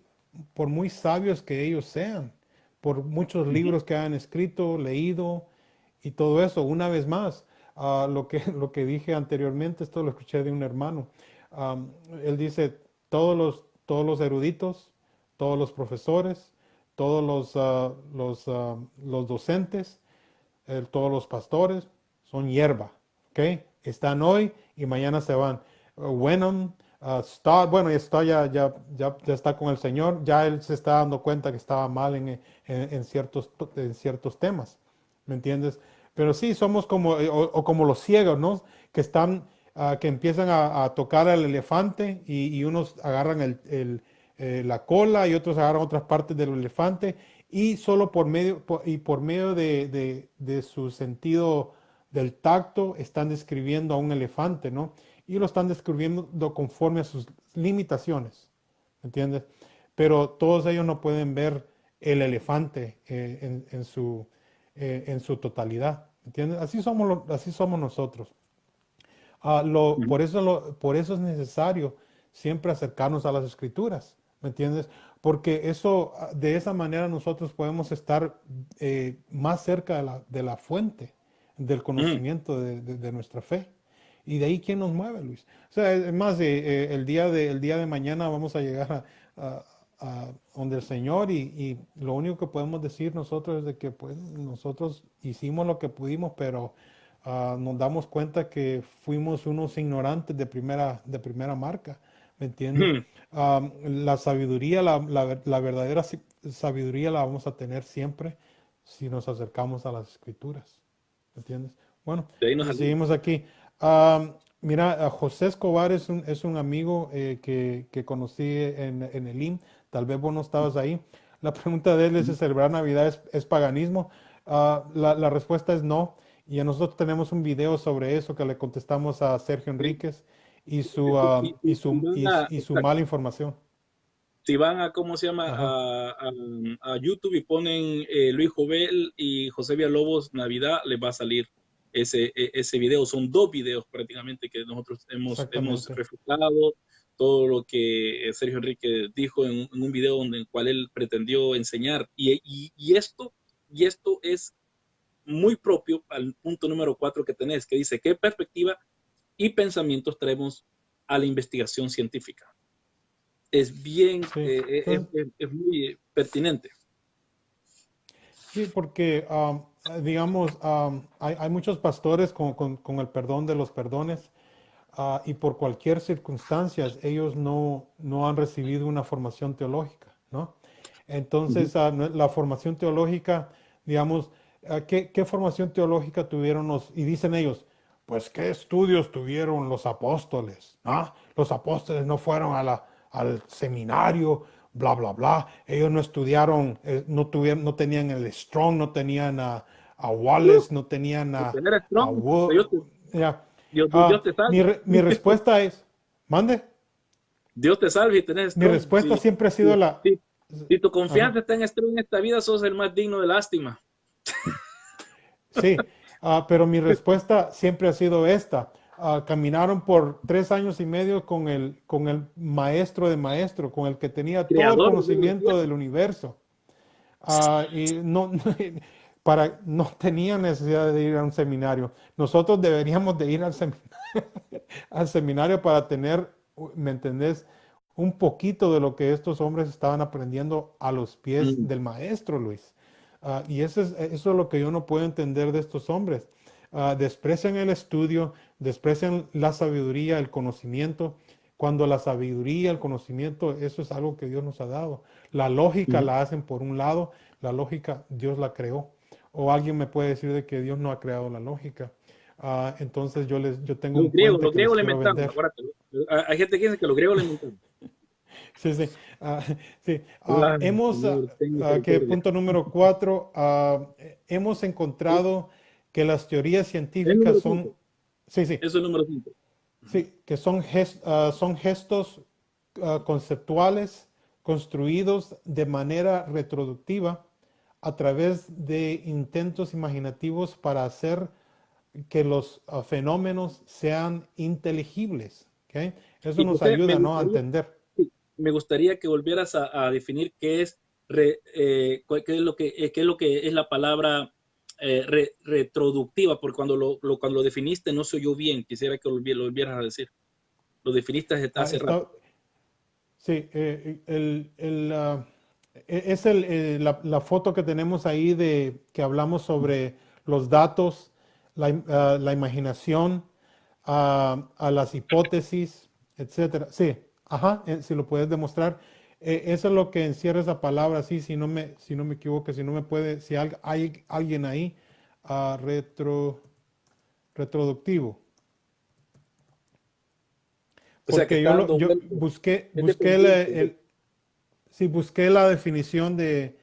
por muy sabios que ellos sean, por muchos Ujú. libros que han escrito, leído y todo eso. Una vez más, lo que dije anteriormente, esto lo escuché de un hermano. Am, Él dice, todos los eruditos, todos los profesores, todos los docentes, todos los pastores son hierba, ¿ok? Están hoy y mañana se van. Wenham, Stott, bueno, Stott ya está con el Señor, ya él se está dando cuenta que estaba mal en ciertos temas, ¿me entiendes? Pero sí, somos como, o como los ciegos, ¿no? Que están, que empiezan a tocar al elefante y unos agarran la cola y otros agarran otras partes del elefante y solo por medio de su sentido del tacto están describiendo a un elefante, ¿no? Y lo están describiendo conforme a sus limitaciones, ¿entiendes? Pero todos ellos no pueden ver el elefante en su totalidad, ¿entiendes? Así somos nosotros. Ujú. Por eso es necesario siempre acercarnos a las escrituras, ¿me entiendes? Porque eso, de esa manera nosotros podemos estar más cerca de la fuente del Ujú. conocimiento de nuestra fe. Y de ahí, ¿quién nos mueve, Luis? O sea, es más, el día de mañana vamos a llegar a donde el Señor y lo único que podemos decir nosotros es de que pues nosotros hicimos lo que pudimos, pero nos damos cuenta que fuimos unos ignorantes de primera marca, ¿me entiendes? Ujú. La sabiduría, la verdadera sabiduría la vamos a tener siempre si nos acercamos a las escrituras, ¿me entiendes? Bueno, De ahí nos pues salimos. seguimos aquí. Mira, a José Escobar es un amigo que conocí en el IM, tal vez vos no estabas ahí. La pregunta de él es si celebrar Navidad es paganismo. La respuesta es no. Y a nosotros tenemos un video sobre eso que le contestamos a Sergio Sí. Enríquez Si van a, y su exacto, mala información. si van a, ¿cómo se llama? Ajá. A YouTube y ponen Luis Jovel y José Villalobos Navidad, les va a salir ese video. Son dos videos prácticamente que nosotros hemos Exactamente. refutado todo lo que Sergio Enrique dijo en un video en el cual él pretendió enseñar. Y esto es muy propio al punto número 4 que tenés, que dice, ¿qué perspectiva y pensamientos traemos a la investigación científica? Es bien, Sí. Entonces, es muy pertinente. sí, porque, digamos, hay muchos pastores con el perdón de los perdones, y por cualquier circunstancia ellos no han recibido una formación teológica, ¿no? Ujú. Entonces, la formación teológica, digamos, ¿qué formación teológica tuvieron y dicen ellos, pues, ¿qué estudios tuvieron los apóstoles? ¿Ah? Los apóstoles no fueron al seminario, bla, bla, bla. Ellos no estudiaron, no tenían el Strong, no tenían a Wallace, no tenían Por tener a strong, Wood. Ya. Dios te salve. Mi respuesta es, mande, Dios te salve y tenés mi strong. respuesta siempre ha sido Si, si, si tu ajá, confianza está en strong en esta vida, sos el más digno de lástima. sí, pero mi respuesta siempre ha sido esta. Caminaron por 3 años y medio con el maestro de maestro, con el que tenía todo el Creador de cielo y conocimiento tierra. del universo. Y no tenían necesidad de ir a un seminario. Nosotros deberíamos de ir al seminario para tener, ¿me entendés? Un poquito de lo que estos hombres estaban aprendiendo a los pies Mm. del maestro, Luis. Y eso es lo que yo no puedo entender de estos hombres. Desprecian el estudio, desprecian la sabiduría, el conocimiento, cuando la sabiduría, el conocimiento, eso es algo que Dios nos ha dado. La lógica Ujú. la hacen por un lado, la lógica Dios la creó. O alguien me puede decir de que Dios no ha creado la lógica. Entonces yo tengo un puente Los que les griegos lo quiero inventaron, vender. acuérdate. Hay gente que dice que los griegos lo inventaron. Sí, sí. Sí. Ay, Señor, ten misericordia. Punto número 4, hemos encontrado que las teorías Es el científicas número 5. son, sí, sí, Eso es el número 5. sí, que son gestos conceptuales construidos de manera retroductiva a través de intentos imaginativos para hacer que los fenómenos sean inteligibles. ¿Ok? Eso Y nos José, ayuda, ¿no? A entender. sí, me gustaría que volvieras a definir qué es, qué es qué es lo que es la palabra retroductiva, porque cuando lo definiste no se oyó bien. Quisiera que lo volvieras a decir. Lo definiste hace rato. Está, sí, es la foto que tenemos ahí de que hablamos sobre los datos, la imaginación, a las hipótesis, etcétera. Sí, ajá, si lo puedes demostrar. Eso es lo que encierra esa palabra, sí, si no me equivoco, si no me puede, si hay alguien ahí, retroductivo. O sea, que Porque está dando yo vueltas. busqué, Es busqué dependiente. sí, busqué la definición de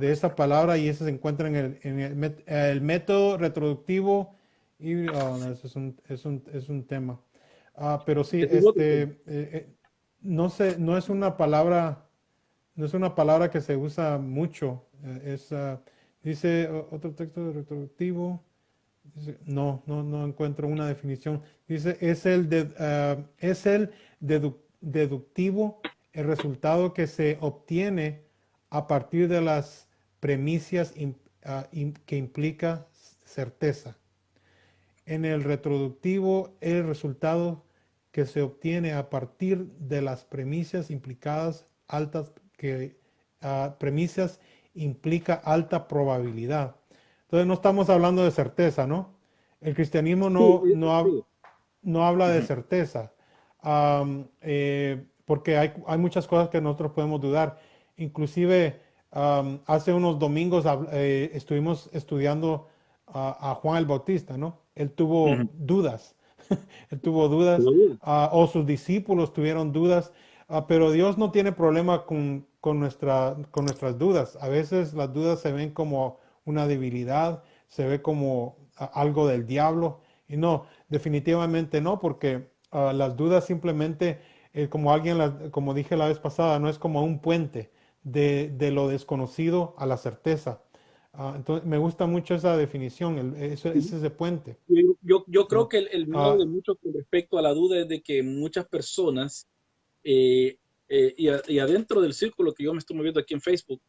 esa palabra y esa se encuentra el método reproductivo y no, eso es un tema. Pero sí, Es un otro tema. no sé, no es una palabra que se usa mucho. Dice otro texto reproductivo. No, no, no encuentro una definición. Dice, es el deductivo, el resultado que se obtiene a partir de las premisas que implica certeza. En el retroductivo, el resultado que se obtiene a partir de las premisas implicadas altas, que premisas implica alta probabilidad. Entonces no estamos hablando de certeza, ¿no? El cristianismo Sí, no sí. habla de Ujú. certeza, porque hay muchas cosas que nosotros podemos dudar. Inclusive hace unos domingos estuvimos estudiando a Juan el Bautista, ¿no? Él tuvo Ujú. dudas, él tuvo dudas, Seguro. o sus discípulos tuvieron dudas, pero Dios no tiene problema con nuestras dudas. A veces las dudas se ven como una debilidad, se ve como algo del diablo, y no, definitivamente no, porque las dudas simplemente, como dije la vez pasada, no es como un puente de lo desconocido a la certeza. Entonces, me gusta mucho esa definición, es ese puente. Yo creo ¿No? que el miedo Ah, de muchos con respecto a la duda es de que muchas personas, y adentro del círculo que yo me estoy moviendo aquí en Facebook,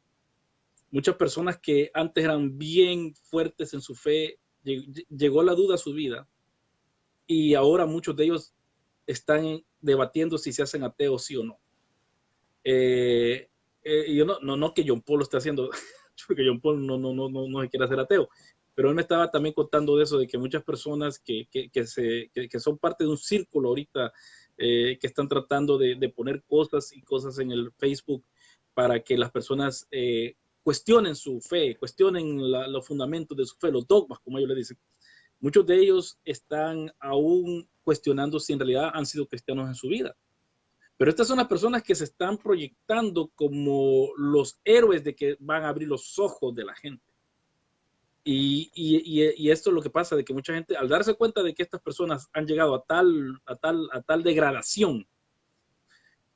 muchas personas que antes eran bien fuertes en su fe, llegó la duda a su vida y ahora muchos de ellos están debatiendo si se hacen ateos sí o no. Eh, yo no que John Paul lo esté haciendo, porque John Paul no se quiere hacer ateo, pero él me estaba también contando de eso, de que muchas personas que son parte de un círculo ahorita, que están tratando de poner cosas y cosas en el Facebook para que las personas cuestionen su fe, cuestionen los fundamentos de su fe, los dogmas, como ellos le dicen. Muchos de ellos están aún cuestionando si en realidad han sido cristianos en su vida. Pero estas son las personas que se están proyectando como los héroes de que van a abrir los ojos de la gente. Y esto es lo que pasa, de que mucha gente, al darse cuenta de que estas personas han llegado a tal degradación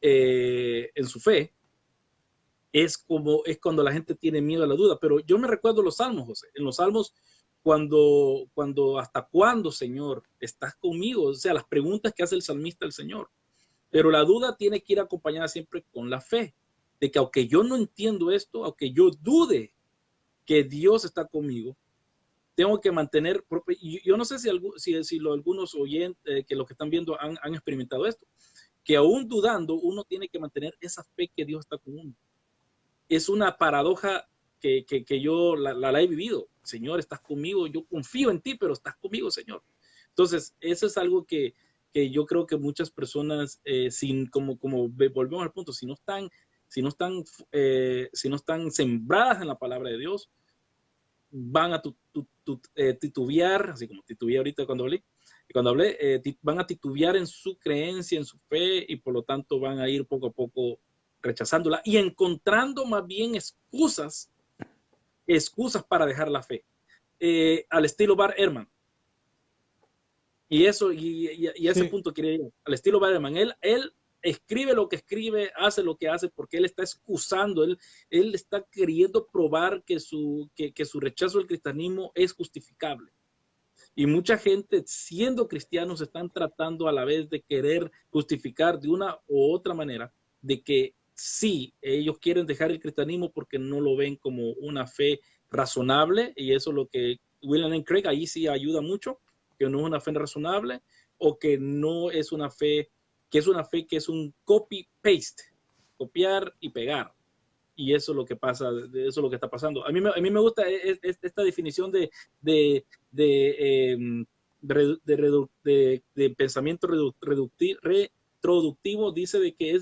en su fe, es cuando la gente tiene miedo a la duda. Pero yo me recuerdo los salmos, José. En los salmos, hasta cuándo, Señor, estás conmigo. O sea, las preguntas que hace el salmista al Señor. Pero la duda tiene que ir acompañada siempre con la fe, de que aunque yo no entiendo esto, aunque yo dude que Dios está conmigo, tengo que mantener, y yo no sé si algunos oyentes que los que están viendo han experimentado esto, que aún dudando uno tiene que mantener esa fe que Dios está con uno. Es una paradoja que yo la he vivido. Señor, estás conmigo, yo confío en ti, pero estás conmigo, Señor. Entonces, eso es algo que yo creo que muchas personas, volvemos al punto, si no están sembradas en la palabra de Dios, van a titubear, así como titubeé ahorita cuando hablé, van a titubear en su creencia, en su fe, y por lo tanto van a ir poco a poco rechazándola y encontrando más bien excusas para dejar la fe, al estilo Bar Ehrman. Y a ese sí, punto quería ir, al estilo Bar Ehrman. Él escribe lo que escribe, hace lo que hace, porque él está excusando, él está queriendo probar que su rechazo al cristianismo es justificable. Y mucha gente, siendo cristianos, están tratando a la vez de querer justificar de una u otra manera de que sí, ellos quieren dejar el cristianismo porque no lo ven como una fe razonable, y eso es lo que William Lane Craig ahí sí ayuda mucho, que no es una fe razonable, o que no es una fe, que es una fe que es un copy-paste, copiar y pegar. Y eso es lo que pasa, eso es lo que está pasando. A mí me gusta esta definición de, de pensamiento retroductivo. Dice de que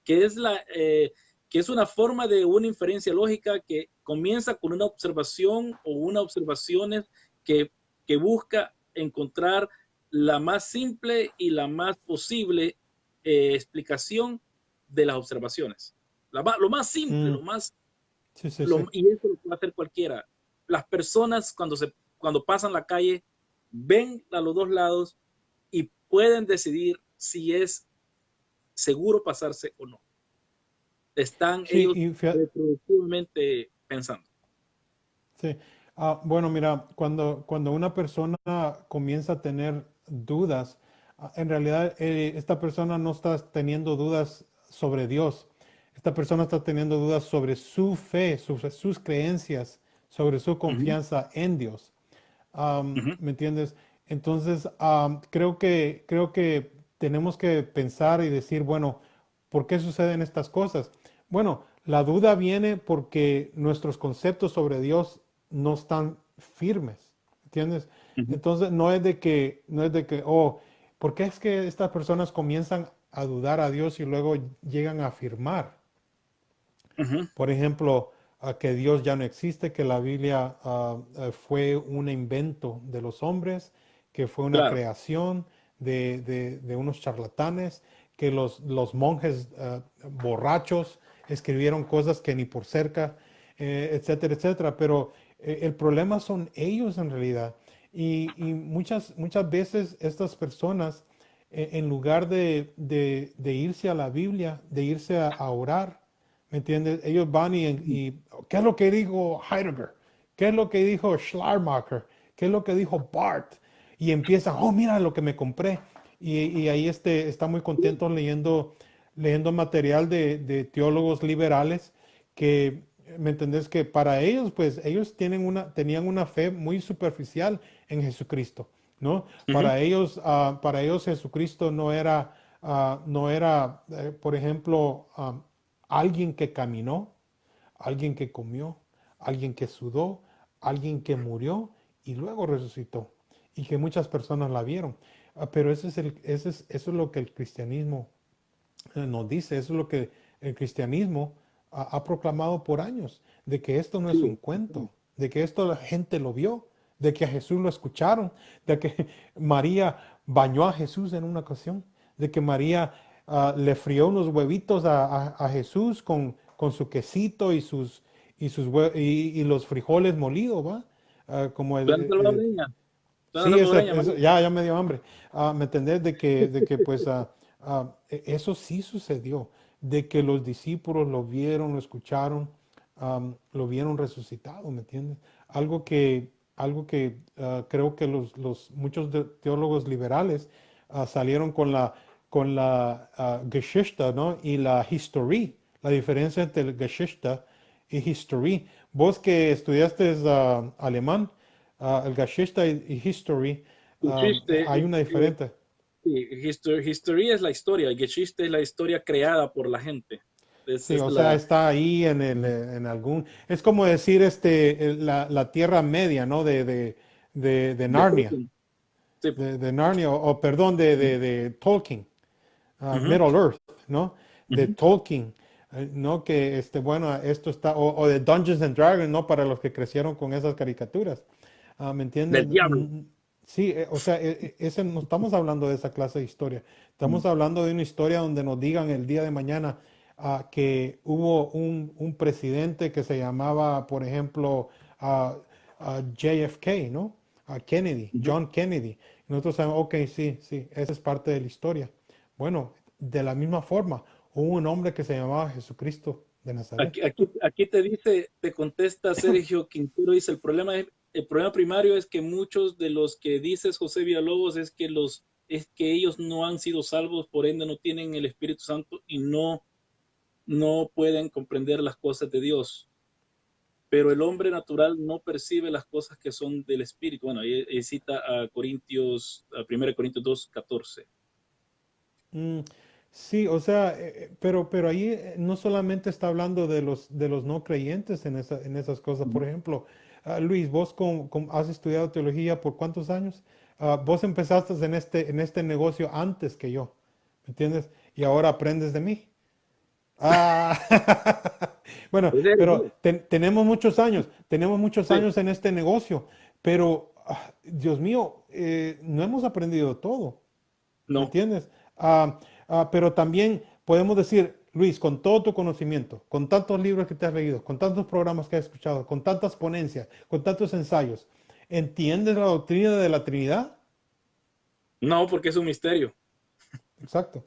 que es una forma de una inferencia lógica que comienza con una observación o una observaciones que busca encontrar la más simple y la más posible explicación de las observaciones. Lo más simple, Mm, lo más, sí, sí, sí. y eso lo puede hacer cualquiera. Las personas cuando pasan la calle ven a los dos lados y pueden decidir si es seguro pasarse o no. Están Sí, ellos y reproductivamente pensando. sí. Bueno, mira, cuando una persona comienza a tener dudas, en realidad esta persona no está teniendo dudas sobre Dios. Esta persona está teniendo dudas sobre su fe, sus creencias, sobre su Uh -huh, confianza en Dios. uh -huh, ¿Me entiendes? Entonces, creo que tenemos que pensar y decir, bueno, ¿por qué suceden estas cosas? Bueno, la duda viene porque nuestros conceptos sobre Dios no están firmes, ¿entiendes? uh -huh, Entonces, no es de que, oh, ¿por qué es que estas personas comienzan a dudar a Dios y luego llegan a afirmar? uh -huh. Por ejemplo, que Dios ya no existe, que la Biblia fue un invento de los hombres, que fue una Claro. creación de unos charlatanes, que los monjes borrachos escribieron cosas que ni por cerca, etcétera, etcétera. Pero el problema son ellos en realidad. Y muchas veces estas personas, en lugar de irse a la Biblia, de irse a orar, ¿me entiendes? Ellos van ¿qué es lo que dijo Heidegger? ¿Qué es lo que dijo Schleiermacher? ¿Qué es lo que dijo Barth? Y empiezan, oh, mira lo que me compré. Y ahí está muy contento leyendo material de teólogos liberales que, ¿me entendés? Que para ellos, pues, ellos tenían una fe muy superficial en Jesucristo, ¿no? Uh -huh, Para ellos Jesucristo no era, por ejemplo, alguien que caminó, alguien que comió, alguien que sudó, alguien que murió y luego resucitó. Y que muchas personas la vieron. Pero eso es lo que el cristianismo nos dice, eso es lo que el cristianismo ha proclamado por años, de que esto no es un sí. cuento, de que esto la gente lo vio, de que a Jesús lo escucharon, de que María bañó a Jesús en una ocasión, de que María le frió unos huevitos a Jesús con su quesito y los frijoles molidos, ¿va? Como Plan salvadoreña. Plan sí, salvadoreña, María. ya me dio hambre. ¿Me entendés? De que pues eso sí sucedió, de que los discípulos lo vieron, lo escucharon, lo vieron resucitado, ¿me entiendes? Algo que creo que muchos teólogos liberales salieron con la Geschichte, ¿no? Y la Historie, la diferencia entre el Geschichte y Historie. Vos que estudiaste alemán, el Geschichte y History, Geschichte, hay una diferencia. sí, history es la historia, Geschichte es la historia creada por la gente. Sí, Es o sea, la está ahí en algún. Es como decir la Tierra Media, ¿no? De de Narnia. Tolkien. Sí. De Narnia, o perdón, de Tolkien. Ujú, Middle Earth, ¿no? De ujú. Tolkien, ¿no? Que bueno, esto está, o de Dungeons and Dragons, ¿no? Para los que crecieron con esas caricaturas. ¿Me entiendes? Del diablo. Sí, o sea, no estamos hablando de esa clase de historia. Estamos hablando de una historia donde nos digan el día de mañana que hubo un presidente que se llamaba, por ejemplo, JFK, ¿no? Kennedy, Ujú. John Kennedy. Nosotros sabemos, ok, sí, sí, esa es parte de la historia. Bueno, de la misma forma, hubo un hombre que se llamaba Jesucristo de Nazaret. Aquí te dice, te contesta Sergio Quintero, dice, el problema es el problema primario es que muchos de los que dices, José Villalobos, es que ellos no han sido salvos, por ende no tienen el Espíritu Santo y no pueden comprender las cosas de Dios. Pero el hombre natural no percibe las cosas que son del Espíritu. Bueno, ahí cita a 1 Corintios 2:14. Mm, sí, o sea, pero ahí no solamente está hablando de los no creyentes en esas cosas. Por ejemplo, Luis, vos has estudiado teología por ¿cuántos años? Vos empezaste en este negocio antes que yo, ¿me entiendes? Y ahora aprendes de mí. Ah, bueno, ¿En serio? pero tenemos muchos Sí, años en este negocio, pero Dios mío, no hemos aprendido todo. ¿Me no. entiendes? Pero también podemos decir, Luis, con todo tu conocimiento, con tantos libros que te has leído, con tantos programas que has escuchado, con tantas ponencias, con tantos ensayos, ¿entiendes la doctrina de la Trinidad? No, porque es un misterio. Exacto.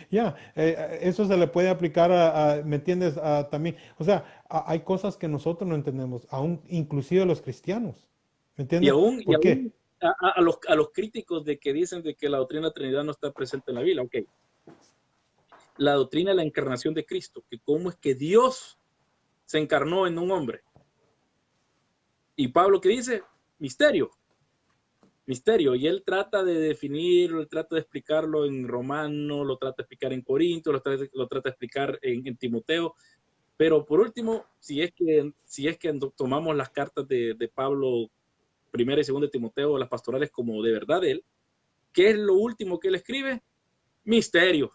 Ya, eso se le puede aplicar ¿me entiendes? También, o sea, hay cosas que nosotros no entendemos, aún inclusive los cristianos. ¿Me Y entiendes? aún, y ¿Por qué? aún a los críticos de que dicen de que la doctrina de la Trinidad no está presente en la Biblia, ok. La doctrina de la encarnación de Cristo, que cómo es que Dios se encarnó en un hombre. Y Pablo, ¿qué dice? Misterio, misterio. Y él trata de definirlo, él trata de explicarlo en Romano, lo trata de explicar en Corinto, lo trata de explicar en Timoteo. Pero por último, si es que tomamos las cartas de Pablo, primera y segunda de Timoteo, las pastorales como de verdad él, ¿qué es lo último que él escribe? Misterio.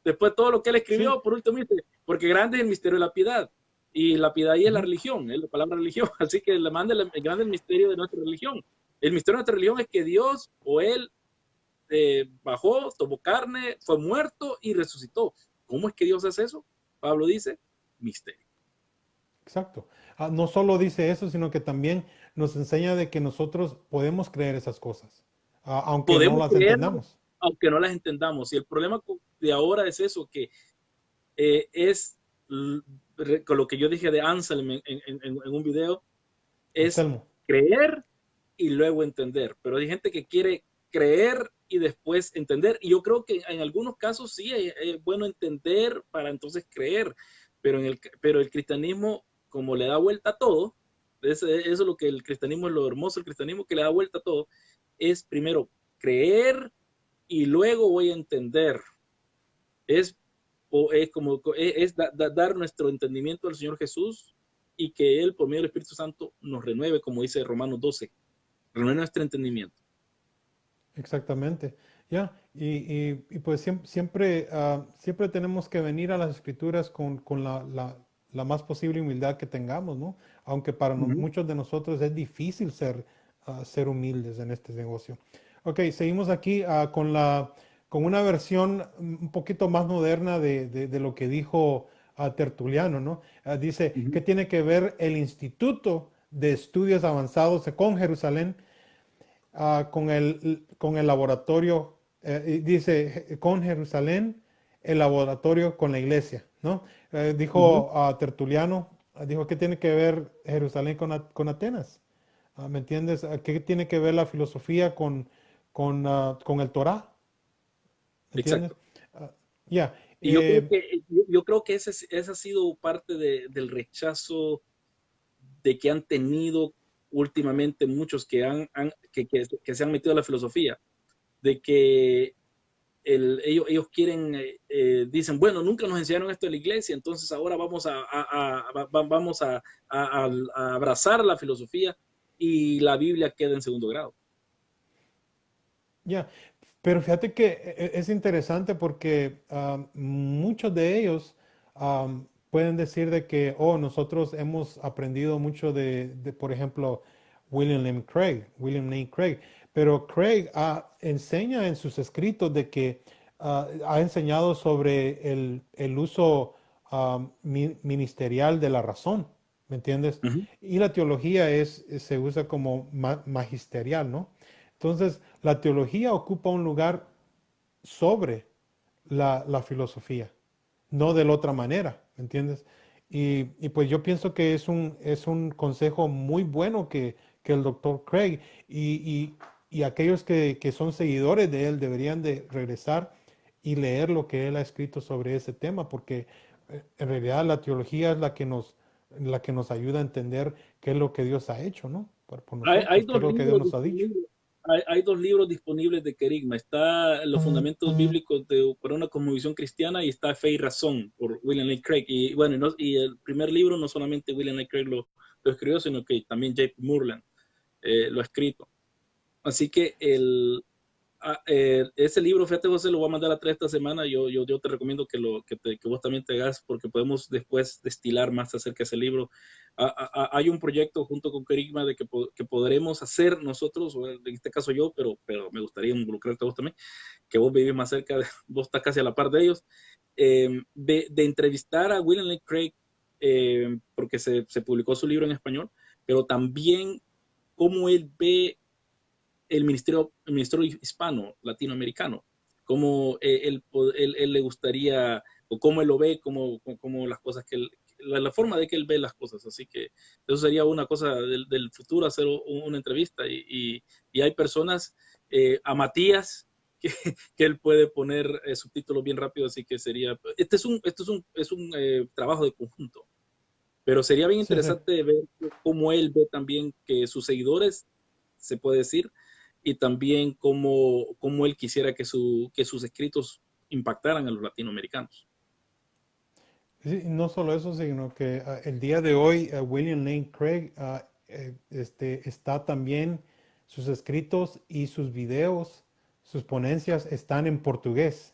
Después todo lo que él Sí. escribió, por último, dice, porque grande es el misterio de la piedad. Y la piedad ahí es la Ujú. religión, es la palabra religión. Así que le manda el grande el misterio de nuestra religión. El misterio de nuestra religión es que Dios o él bajó, tomó carne, fue muerto y resucitó. ¿Cómo es que Dios hace eso? Pablo dice, misterio. Exacto. No solo dice eso, sino que también nos enseña de que nosotros podemos creer esas cosas, aunque no Podemos las creerlo, entendamos. aunque no las entendamos. Y el problema de ahora es eso, que es con lo que yo dije de Anselm en un video, es Anselmo. creer y luego entender. Pero hay gente que quiere creer y después entender. Y yo creo que en algunos casos sí es bueno entender para entonces creer. Pero el cristianismo, como le da vuelta a todo, eso es lo que el cristianismo es lo hermoso, el cristianismo que le da vuelta a todo, es primero creer y luego voy a entender. Es, dar nuestro entendimiento al Señor Jesús y que Él, por medio del Espíritu Santo, nos renueve, como dice Romanos 12, renueve nuestro entendimiento. Exactamente. Ya. Y pues siempre, siempre tenemos que venir a las escrituras con la más posible humildad que tengamos, ¿no? Aunque para Ujú. muchos de nosotros es difícil ser humildes en este negocio. Ok, seguimos aquí con una versión un poquito más moderna de lo que dijo Tertuliano, ¿no? Dice, Ujú. ¿qué tiene que ver el Instituto de Estudios Avanzados con Jerusalén con el laboratorio? Y dice, con Jerusalén, el laboratorio con la iglesia, ¿no? Ujú. Dijo Tertuliano, dijo, ¿qué tiene que ver Jerusalén con Atenas? ¿Me entiendes? ¿Qué tiene que ver la filosofía con el Torá? ¿Me entiendes? Exacto. Ah, ya. Y yo creo que ese ha sido parte del rechazo de que han tenido últimamente muchos que se han metido a la filosofía, de que ellos quieren, dicen, bueno, nunca nos enseñaron esto en la iglesia, entonces ahora vamos a abrazar la filosofía y la Biblia queda en segundo grado. Ya, pero fíjate que es interesante porque muchos de ellos pueden decir de que, oh, nosotros hemos aprendido mucho por ejemplo, William Lane Craig, pero Craig enseña en sus escritos de que ha enseñado sobre el uso ministerial de la razón, ¿me entiendes? Ujú. Y la teología se usa como magisterial, ¿no? Entonces, la teología ocupa un lugar sobre la filosofía, no de la otra manera, ¿me entiendes? Y pues yo pienso que es un consejo muy bueno que el doctor Craig y aquellos que son seguidores de él deberían de regresar y leer lo que él ha escrito sobre ese tema, porque en realidad la teología es la que nos ayuda a entender qué es lo que Dios ha hecho, ¿no? Por Hay nosotros, qué es dos lo que Dios libros nos ha dicho. disponibles. Hay dos libros disponibles de Kerigma. Está Los Fundamentos Bíblicos para una cosmovisión cristiana y está Fe y Razón por William Lane Craig. Y bueno, y el primer libro no solamente William Lane Craig lo escribió, sino que también J.P. Moreland lo ha escrito. Así que ese libro, fíjate José, lo voy a mandar a 3 esta semana. Yo te recomiendo que vos también te hagas porque podemos después destilar más acerca de ese libro. Hay un proyecto junto con Kerigma de que podremos hacer nosotros, o en este caso yo, pero me gustaría involucrarte a vos también, que vos vivís más cerca, vos estás casi a la par de ellos, de entrevistar a William Lane Craig, porque se publicó su libro en español, pero también cómo él ve el ministerio hispano, latinoamericano, cómo él le gustaría, o cómo él lo ve, cómo las cosas la forma de que él ve las cosas. Así que eso sería una cosa del futuro, hacer una entrevista. Y hay personas, a Matías, que, que él puede poner subtítulos bien rápido, así que sería, es un trabajo de conjunto. Pero sería bien Sí, sí. interesante ver cómo él ve también que sus seguidores, se puede decir, y también cómo él quisiera que sus escritos impactaran a los latinoamericanos. Sí, no solo eso, sino que el día de hoy William Lane Craig está también, sus escritos y sus videos, sus ponencias están en portugués.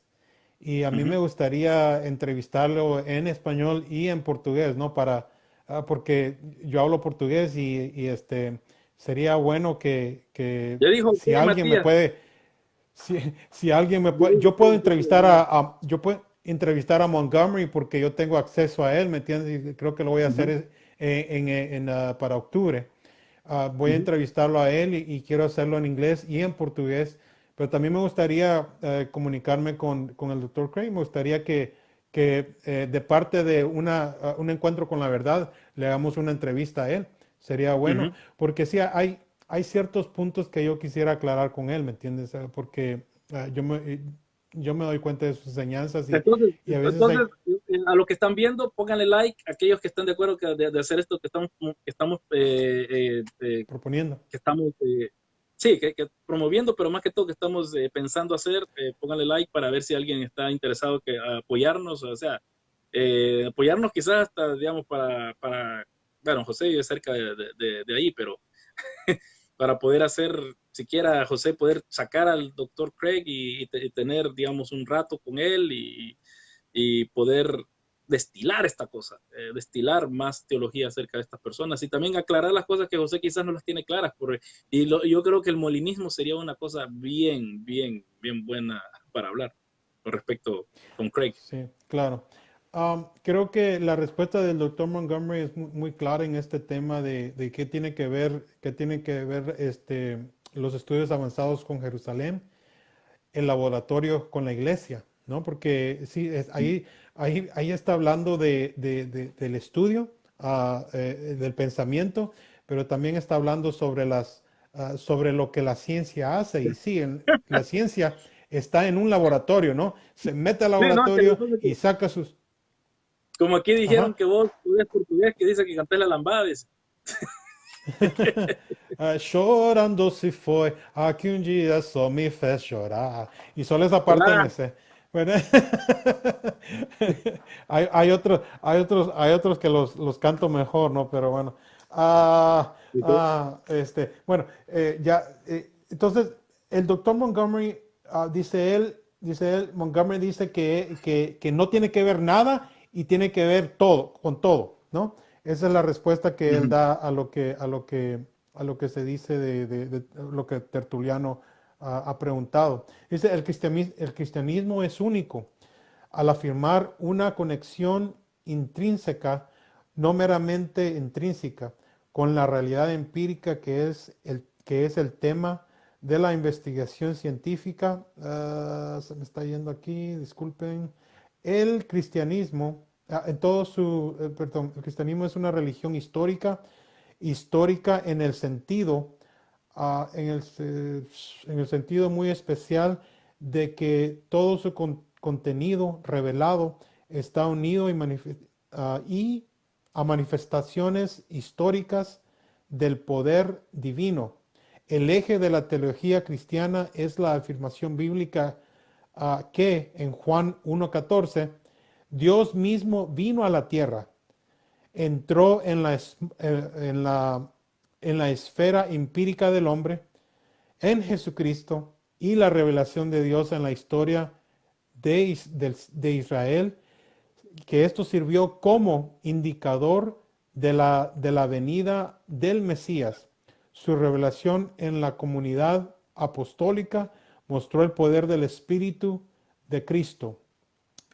Y a Uh mí me -huh. gustaría entrevistarlo en español y en portugués, ¿no? Porque yo hablo portugués sería bueno que Ya dijo, si ¿qué, alguien me Matías? puede, si alguien me Ya puede, dijo, yo puedo entrevistar a Montgomery porque yo tengo acceso a él, ¿me entiendes? Y creo que lo voy a uh hacer -huh. para octubre. Voy Uh a -huh. entrevistarlo a él y quiero hacerlo en inglés y en portugués, pero también me gustaría comunicarme con el doctor Craig. Me gustaría que de parte de un encuentro con la verdad le hagamos una entrevista a él. Sería Uh bueno, -huh. porque sí, hay ciertos puntos que yo quisiera aclarar con él, ¿me entiendes? Porque yo me doy cuenta de sus enseñanzas y a veces Entonces, hay a los que están viendo, pónganle like, aquellos que están de acuerdo de hacer esto proponiendo. que estamos sí, que promoviendo, pero más que todo que estamos pensando hacer, pónganle like para ver si alguien está interesado que apoyarnos, o sea, apoyarnos quizás hasta, digamos, bueno, José vive cerca de ahí, pero para poder hacer, siquiera José, poder sacar al doctor Craig y tener, digamos, un rato con él y poder destilar esta cosa, destilar más teología acerca de estas personas y también aclarar las cosas que José quizás no las tiene claras. Yo creo que el molinismo sería una cosa bien buena para hablar con respecto con Craig. Sí, claro. Creo que la respuesta del doctor Montgomery es muy clara en este tema de qué tiene que ver los estudios avanzados con Jerusalén, el laboratorio con la iglesia, ¿no? Porque sí, ahí está hablando del estudio, del pensamiento, pero también está hablando sobre lo que la ciencia hace. Y sí, la ciencia está en un laboratorio, ¿no? Se mete al Sí, no, laboratorio y saca sus... como aquí dijeron Ajá. que vos estudias portugués, que dice que canté la lambada, dice. Chorando se foi, aqui um dia só me fez chorar. Y solo esa parte Ah, me sé. Bueno, hay otros que los canto mejor, ¿no? Pero bueno. Bueno, entonces, el doctor Montgomery, Montgomery dice que no tiene que ver nada y tiene que ver todo, con todo, ¿no? Esa es la respuesta que él da a lo que se dice de lo que Tertuliano ha preguntado. Dice, el cristianismo es único al afirmar una conexión intrínseca, no meramente intrínseca, con la realidad empírica que es el tema de la investigación científica. Se me está yendo aquí, disculpen. El cristianismo En todo su, perdón, el cristianismo es una religión histórica, histórica en el sentido, en el sentido muy especial de que todo su contenido revelado está unido y a manifestaciones históricas del poder divino. El eje de la teología cristiana es la afirmación bíblica que en Juan 1:14 Dios mismo vino a la tierra, entró en la esfera empírica del hombre, en Jesucristo y la revelación de Dios en la historia de Israel, que esto sirvió como indicador de la venida del Mesías. Su revelación en la comunidad apostólica mostró el poder del Espíritu de Cristo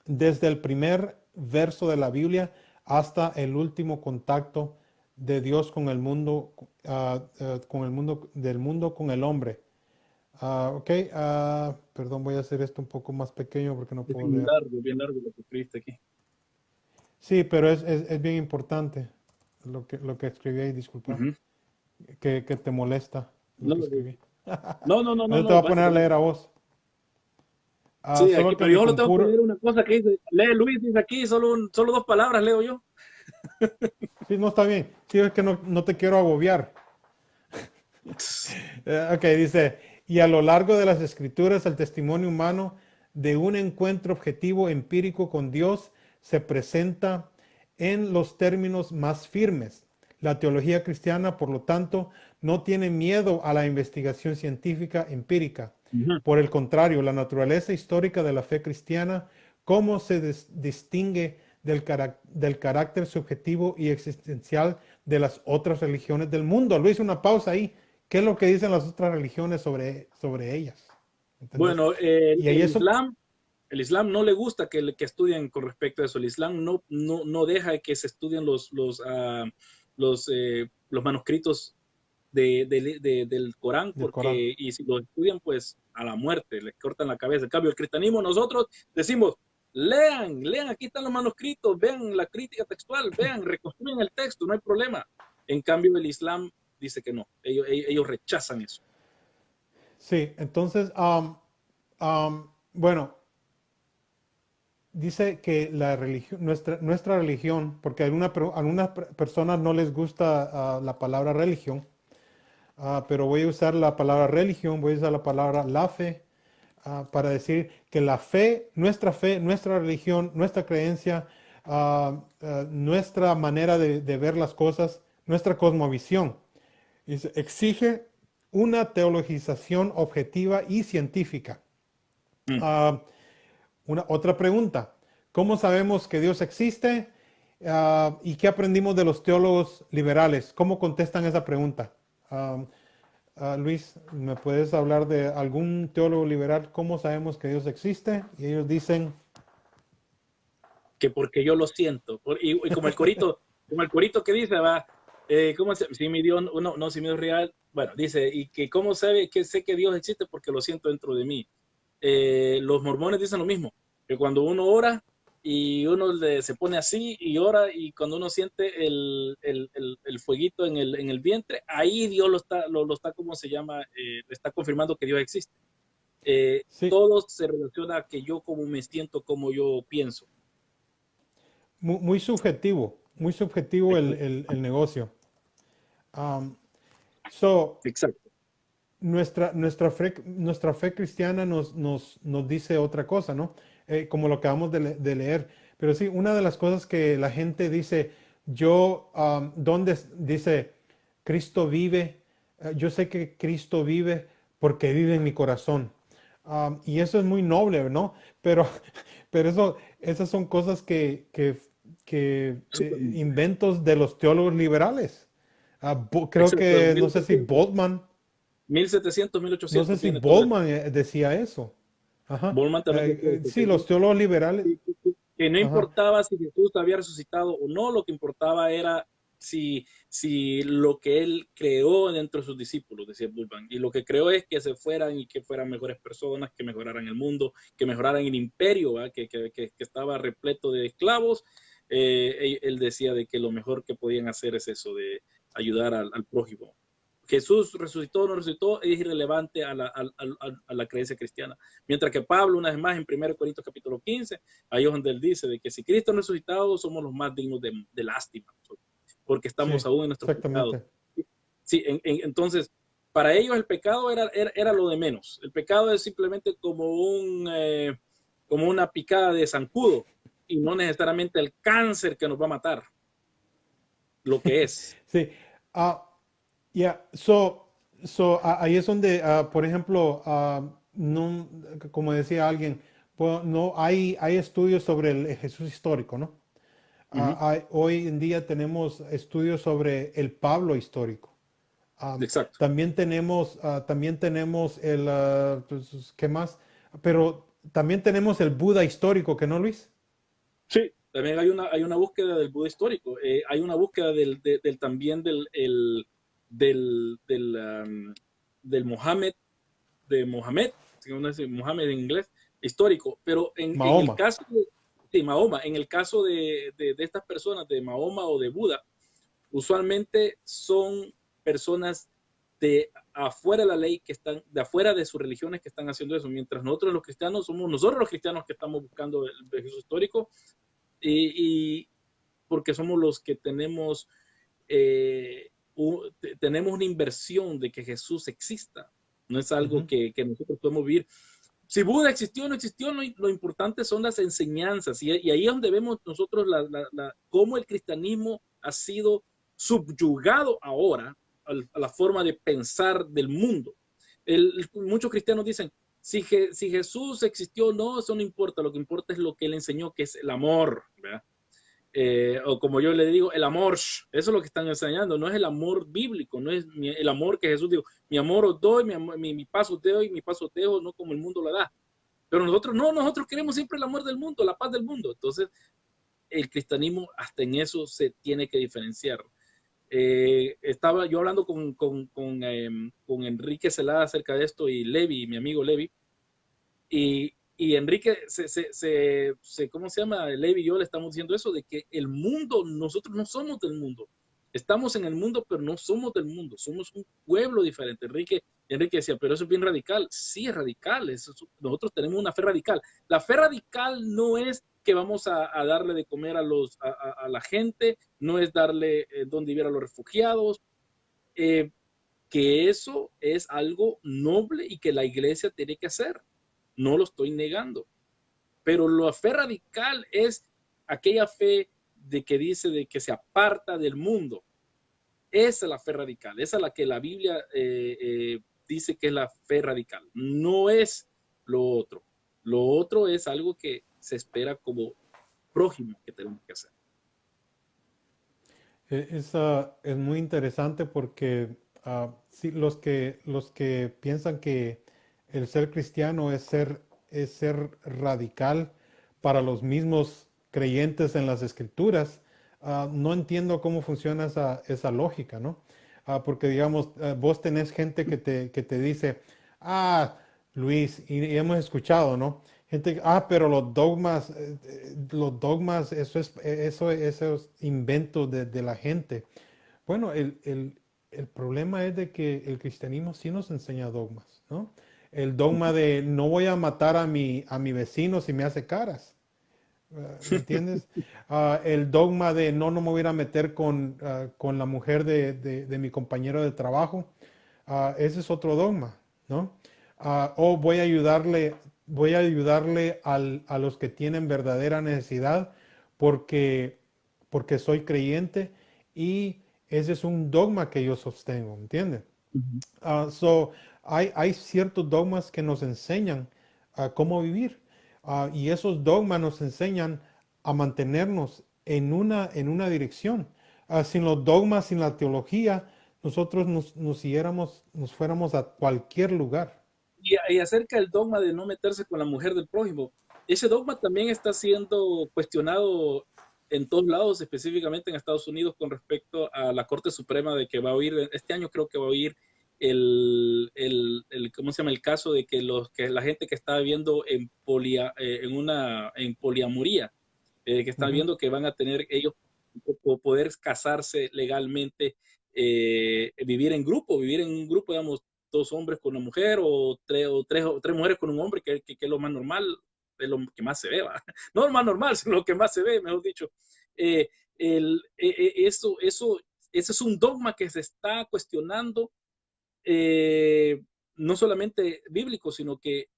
desde el primer verso de la Biblia hasta el último contacto de Dios con el mundo, con el mundo, del mundo con el hombre. Ok, perdón, voy a hacer esto un poco más pequeño porque no Es puedo leer. bien largo lo que escribiste aquí. Sí, pero es bien importante lo que escribí ahí, disculpa, Ujú. que te molesta lo No, que escribí. no, No te voy a poner a básicamente. leer a vos. Sí, aquí, Solo que pero mi yo solo tengo que computador, leer una cosa que dice, lee Luis, dice aquí, solo dos palabras leo yo. sí, no está bien. Sí, es que no te quiero agobiar. Ok, dice, y a lo largo de las escrituras el testimonio humano de un encuentro objetivo empírico con Dios se presenta en los términos más firmes. La teología cristiana, por lo tanto, no tiene miedo a la investigación científica empírica. Ujú. Por el contrario, la naturaleza histórica de la fe cristiana, cómo se distingue del carácter subjetivo y existencial de las otras religiones del mundo. Luis, una pausa ahí. ¿Qué es lo que dicen las otras religiones sobre ellas? ¿Entendés? Bueno, Y ahí eso, el Islam no le gusta que estudien con respecto a eso. El Islam no deja que se estudien los manuscritos del Corán, del Corán. porque, y si lo estudian, pues a la muerte, les cortan la cabeza. En cambio, el cristianismo, nosotros decimos, lean, aquí están los manuscritos, vean la crítica textual, vean, reconstruyen el texto, no hay problema. En cambio, el Islam dice que no, ellos rechazan eso. Sí, entonces, bueno, dice que la religión, nuestra religión, porque a algunas personas no les gusta la palabra religión, pero voy a usar la palabra religión, voy a usar la palabra la fe, para decir que la fe, nuestra religión, nuestra creencia, nuestra manera de ver las cosas, nuestra cosmovisión, exige una teologización objetiva y científica. Mm. Ah, otra pregunta, ¿cómo sabemos que Dios existe? ¿Y qué aprendimos de los teólogos liberales? ¿Cómo contestan esa pregunta? Luis, ¿me puedes hablar de algún teólogo liberal? ¿Cómo sabemos que Dios existe? Y ellos dicen, Que porque yo lo siento. Y como el corito que dice, va, ¿cómo se, si mi Dios, no, si mi Dios es real, bueno, dice, y que cómo sabe que sé que Dios existe porque lo siento dentro de mí. Los mormones dicen lo mismo, que cuando uno ora y se pone así y ora y cuando uno siente el fueguito en el vientre, ahí Dios lo está, ¿cómo se llama? Está confirmando que Dios existe. sí, Todo se relaciona a que yo como me siento, como yo pienso. muy subjetivo el negocio. Um, so, Exacto. nuestra fe cristiana nos dice otra cosa, ¿no? Como lo acabamos de leer. Pero sí, una de las cosas que la gente dice, ¿dónde dice Cristo vive? Yo sé que Cristo vive porque vive en mi corazón. Y eso es muy noble, ¿no? Pero, pero esas son cosas Súper. inventos de los teólogos liberales. Creo Exacto. que, no sé si Boltman. 1700, No sé 1800 si tiene todo eso. Boltman decía eso. Ajá. Bowman también decía eso, Sí, los teólogos liberales. que no Ajá. importaba si Jesús había resucitado o no, lo que importaba era si lo que él creó dentro de sus discípulos, decía Bullman. Y lo que creó es que se fueran y que fueran mejores personas, que mejoraran el mundo, que mejoraran el imperio, que estaba repleto de esclavos, él decía de que lo mejor que podían hacer es eso, de ayudar al prójimo. Jesús resucitó o no resucitó es irrelevante a la creencia cristiana. Mientras que Pablo, una vez más, en 1 Corintios capítulo 15, ahí es donde él dice de que si Cristo ha resucitado, somos los más dignos de lástima, porque estamos Sí, aún en nuestros pecados. exactamente. Sí, entonces, para ellos el pecado era lo de menos. El pecado es simplemente como una picada de zancudo y no necesariamente el cáncer que nos va a matar, lo que es. Sí. Ah, yeah. Ahí es donde, por ejemplo, no, como decía alguien, pues, no hay estudios sobre el Jesús histórico, ¿no? Ujú. Hoy en día tenemos estudios sobre el Pablo histórico. Exacto. También tenemos pues, ¿qué más? Pero también tenemos el Buda histórico, ¿que no, Luis? Sí, también hay una búsqueda del Buda histórico. Hay una búsqueda también del Mohammed, de Mohammed, si uno dice Mohammed en inglés, histórico. Pero en el Mahoma. caso de Mahoma, en el caso de estas personas, de Mahoma o de Buda, usualmente son personas de afuera de la ley, que están de afuera de sus religiones, que están haciendo eso, mientras nosotros los cristianos somos nosotros los cristianos que estamos buscando el Jesús histórico, y porque somos los que tenemos una inversión de que Jesús exista. No es algo Ujú. que nosotros podemos vivir. Si Buda existió o no existió, lo importante son las enseñanzas. Y ahí es donde vemos nosotros cómo el cristianismo ha sido subyugado ahora a la forma de pensar del mundo. Muchos cristianos dicen, si Jesús existió o no, eso no importa. Lo que importa es lo que él enseñó, que es el amor, ¿verdad? O como yo le digo, el amor, eso es lo que están enseñando, no es el amor bíblico, no es el amor que Jesús dijo, mi amor os doy, mi paso te doy, mi paso te dejo, no como el mundo lo da. Pero nosotros no, nosotros queremos siempre el amor del mundo, la paz del mundo. Entonces, el cristianismo hasta en eso se tiene que diferenciar. Estaba yo hablando con Enrique Celada acerca de esto y Levi, mi amigo Levi, y Enrique, ¿cómo se llama? Levi y yo le estamos diciendo eso, de que el mundo, nosotros no somos del mundo. Estamos en el mundo, pero no somos del mundo. Somos un pueblo diferente. Enrique decía, pero eso es bien radical. Sí, es radical. Nosotros tenemos una fe radical. La fe radical no es que vamos a darle de comer a la gente, no es darle donde vivir a los refugiados, que eso es algo noble y que la iglesia tiene que hacer. No lo estoy negando. Pero la fe radical es aquella fe de que dice de que se aparta del mundo. Esa es la fe radical. Esa es la que la Biblia dice que es la fe radical. No es lo otro. Lo otro es algo que se espera como prójimo que tenemos que hacer. Es muy interesante porque sí, los que piensan que el ser cristiano es ser radical para los mismos creyentes en las escrituras, no entiendo cómo funciona esa lógica, ¿no? Porque digamos, vos tenés gente que te dice, Luis, y hemos escuchado, ¿no? Gente, pero los dogmas, eso es invento de la gente. Bueno, el problema es de que el cristianismo sí nos enseña dogmas, ¿no? El dogma de no voy a matar a mi vecino si me hace caras. ¿Me entiendes? El dogma de no me voy a ir a meter con la mujer de mi compañero de trabajo. Ese es otro dogma, ¿no? O voy a ayudarle a los que tienen verdadera necesidad porque soy creyente y ese es un dogma que yo sostengo, ¿entiendes? So, hay ciertos dogmas que nos enseñan cómo vivir, y esos dogmas nos enseñan a mantenernos en una dirección. Sin los dogmas, sin la teología, nosotros nos fuéramos a cualquier lugar. Y acerca del dogma de no meterse con la mujer del prójimo, ese dogma también está siendo cuestionado en todos lados, específicamente en Estados Unidos, con respecto a la Corte Suprema, de que va a oír, este año creo que va a oír ¿cómo se llama? El caso de que la gente que está viviendo en poliamoría, que están viendo que van a tener ellos poder casarse legalmente, vivir en grupo, vivir en un grupo, digamos, 2 hombres con una mujer o tres mujeres con un hombre, que es lo más normal, es lo que más se ve, ¿va? No lo más normal, sino lo que más se ve, mejor dicho. Ese es un dogma que se está cuestionando, no solamente bíblico, sino que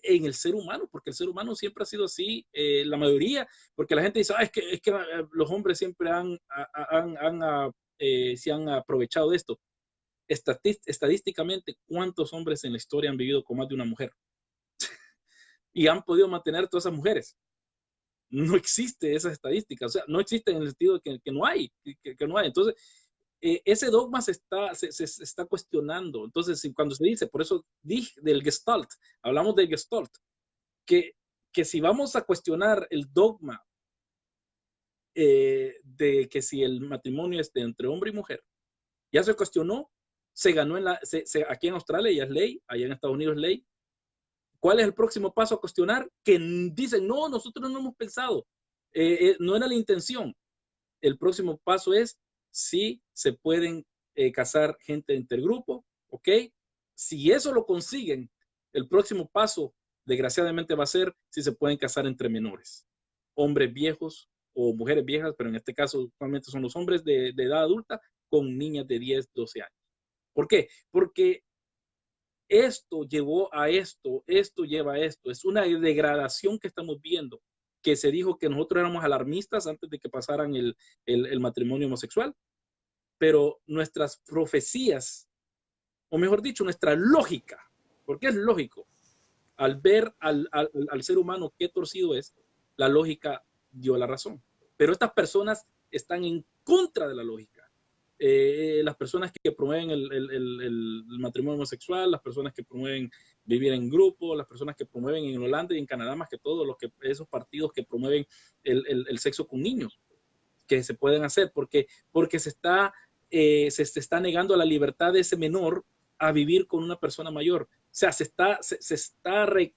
en el ser humano, porque el ser humano siempre ha sido así, la mayoría, porque la gente dice, es que los hombres siempre se han aprovechado de esto. Estadísticamente, ¿cuántos hombres en la historia han vivido con más de una mujer? Y han podido mantener todas esas mujeres. No existe esa estadística, o sea, no existe en el sentido de que no hay, que no hay. Entonces, ese dogma se está cuestionando. Entonces, cuando se dice, por eso dije del Gestalt, hablamos del Gestalt, que, que si vamos a cuestionar el dogma de que si el matrimonio es entre hombre y mujer, ya se cuestionó, se ganó aquí en Australia ya es ley, allá en Estados Unidos es ley. ¿Cuál es el próximo paso a cuestionar? Que dicen, no, nosotros no hemos pensado, no era la intención. El próximo paso es si se pueden casar gente de intergrupo, ¿ok? Si eso lo consiguen, el próximo paso, desgraciadamente, va a ser si se pueden casar entre menores, hombres viejos o mujeres viejas, pero en este caso, actualmente son los hombres de edad adulta con niñas de 10, 12 años. ¿Por qué? Porque esto llevó a esto lleva a esto. Es una degradación que estamos viendo, que se dijo que nosotros éramos alarmistas antes de que pasaran el matrimonio homosexual, pero nuestras profecías, o mejor dicho, nuestra lógica, porque es lógico, al ver al ser humano qué torcido es, la lógica dio la razón. Pero estas personas están en contra de la lógica. Las personas que promueven el matrimonio homosexual, las personas que promueven vivir en grupo, las personas que promueven en Holanda y en Canadá, más que todo, esos partidos que promueven el sexo con niños, que se pueden hacer, porque se está negando la libertad de ese menor a vivir con una persona mayor. O sea,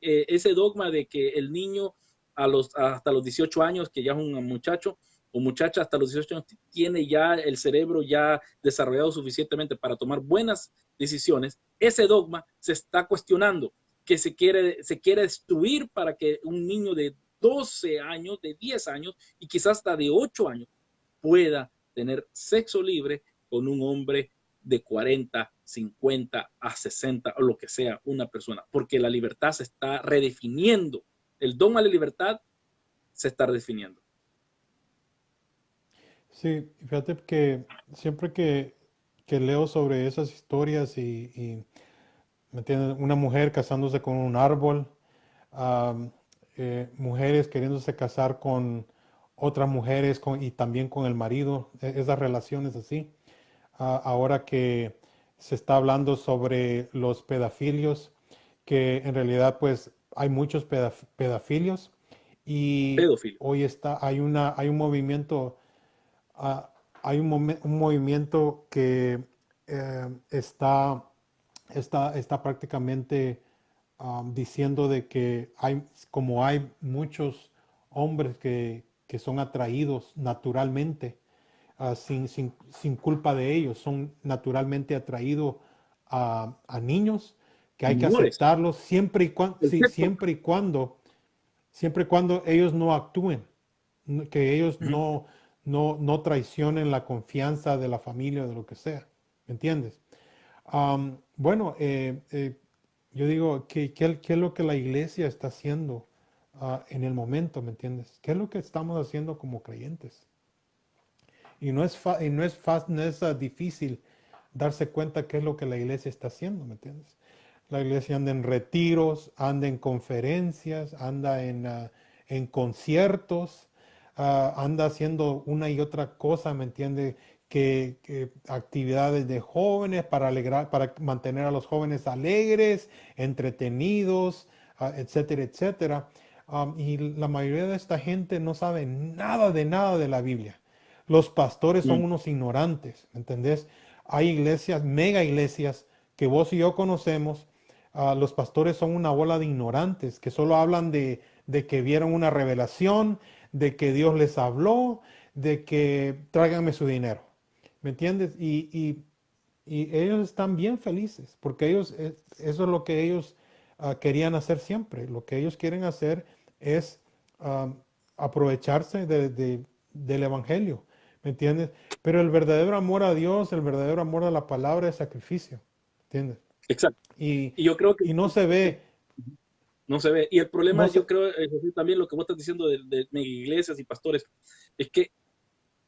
ese dogma de que el niño hasta los 18 años, que ya es un muchacho o muchacha hasta los 18 años, tiene ya el cerebro ya desarrollado suficientemente para tomar buenas decisiones, ese dogma se está cuestionando, que se quiere destruir para que un niño de 12 años, de 10 años y quizás hasta de 8 años pueda tener sexo libre con un hombre de 40, 50 a 60 o lo que sea una persona, porque la libertad se está redefiniendo. El dogma de la libertad se está redefiniendo. Sí, fíjate que siempre que leo sobre esas historias ¿me entiendes? Una mujer casándose con un árbol, um, mujeres queriéndose casar con otras mujeres y también con el marido, esas relaciones así. Ahora que se está hablando sobre los pedafilios, que en realidad pues hay muchos pedafilios y Pedófilo. hoy hay un movimiento, ah, un movimiento que está prácticamente diciendo de que como hay muchos hombres que son atraídos naturalmente, sin culpa de ellos, son naturalmente atraídos a niños, que hay que Menores. aceptarlos siempre y cuando ellos no actúen, que ellos no traicionen la confianza de la familia, de lo que sea, ¿me entiendes? Bueno, yo digo, ¿qué es lo que la iglesia está haciendo en el momento, ¿me entiendes? ¿Qué es lo que estamos haciendo como creyentes? Y no es difícil darse cuenta qué es lo que la iglesia está haciendo, ¿me entiendes? La iglesia anda en retiros, anda en conferencias, anda en conciertos, anda haciendo una y otra cosa, ¿me entiendes? Que actividades de jóvenes para mantener a los jóvenes alegres, entretenidos, etcétera, etcétera. Y la mayoría de esta gente no sabe nada de la Biblia. Los pastores son unos ignorantes, ¿me entendés? Hay iglesias, mega iglesias, que vos y yo conocemos. Los pastores son una bola de ignorantes que solo hablan de que vieron una revelación, de que Dios les habló, de que tráiganme su dinero. ¿Me entiendes? Y ellos están bien felices porque ellos, eso es lo que ellos querían hacer siempre. Lo que ellos quieren hacer es ah, aprovecharse del evangelio. ¿Me entiendes? Pero el verdadero amor a Dios, el verdadero amor a la palabra es sacrificio. ¿Entiendes? Exacto. Y, Y yo creo que y no se ve, no se ve. Y el problema, no yo se, creo, José, también lo que vos estás diciendo de iglesias y pastores, es que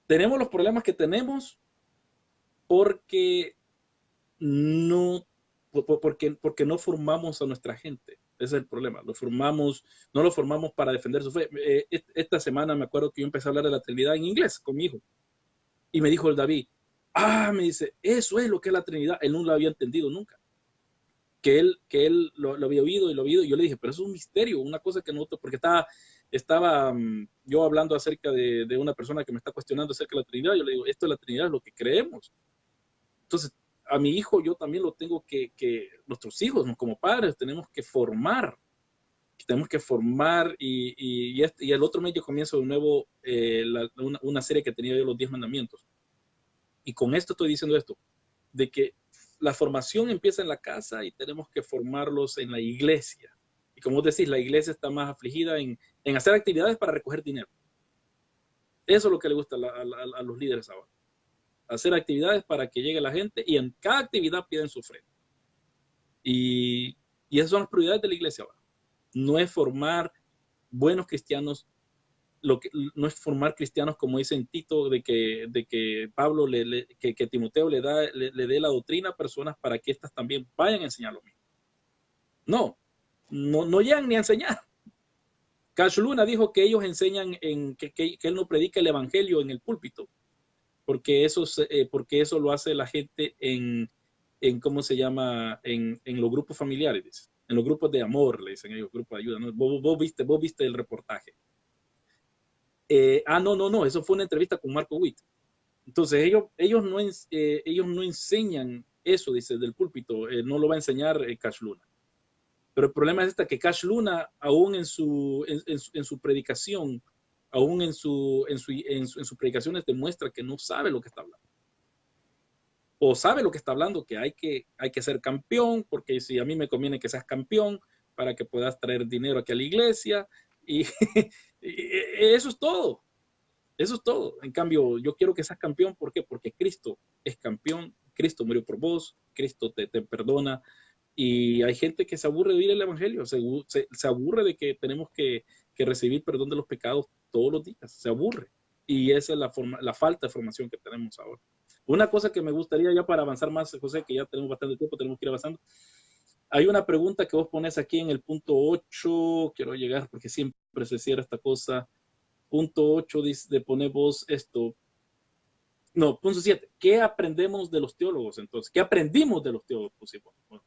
tenemos los problemas que tenemos porque no, porque no formamos a nuestra gente. Ese es el problema. No lo formamos para defender su fe. Esta semana me acuerdo que yo empecé a hablar de la Trinidad en inglés con mi hijo. Y me dijo el David, me dice, eso es lo que es la Trinidad. Él no lo había entendido nunca. Que él lo había oído y lo había oído. Y yo le dije, pero eso es un misterio, una cosa que nosotros, porque estaba yo hablando acerca de una persona que me está cuestionando acerca de la Trinidad. Yo le digo, esto de la Trinidad es lo que creemos. Entonces, a mi hijo yo también lo tengo nuestros hijos, ¿no? Como padres, tenemos que formar y el otro mes yo comienzo de nuevo una serie que tenía yo, los 10 mandamientos. Y con esto estoy diciendo esto, de que la formación empieza en la casa y tenemos que formarlos en la iglesia. Y como vos decís, la iglesia está más afligida en hacer actividades para recoger dinero. Eso es lo que le gusta a los líderes ahora. Hacer actividades para que llegue la gente y en cada actividad piden su ofrenda. Y esas son las prioridades de la iglesia ahora. No es formar buenos cristianos, no es formar cristianos como dice en Tito, de que Pablo, que Timoteo le dé la doctrina a personas para que éstas también vayan a enseñar lo mismo. No llegan ni a enseñar. Cash Luna dijo que ellos enseñan, que él no predica el evangelio en el púlpito, porque eso lo hace la gente en ¿cómo se llama? En los grupos familiares, dice. En los grupos de amor, le dicen ellos, grupos de ayuda. ¿No? Vos viste el reportaje. No, eso fue una entrevista con Marco Witt. Entonces ellos no enseñan eso, dice, del púlpito, no lo va a enseñar Cash Luna. Pero el problema es que Cash Luna, aún en su predicación, aún en sus predicaciones demuestra que no sabe lo que está hablando. O sabe lo que está hablando, que hay que ser campeón, porque si a mí me conviene que seas campeón para que puedas traer dinero aquí a la iglesia. Y, y eso es todo. Eso es todo. En cambio, yo quiero que seas campeón. ¿Por qué? Porque Cristo es campeón. Cristo murió por vos. Cristo te perdona. Y hay gente que se aburre de oír el evangelio. Se aburre de que tenemos que recibir perdón de los pecados todos los días. Se aburre. Y esa es la falta de formación que tenemos ahora. Una cosa que me gustaría ya para avanzar más, José, que ya tenemos bastante tiempo, tenemos que ir avanzando. Hay una pregunta que vos pones aquí en el punto 8. Quiero llegar porque siempre se cierra esta cosa. Punto 8 dice, poner vos esto. No, punto 7. ¿Qué aprendemos de los teólogos entonces? ¿Qué aprendimos de los teólogos? Bueno.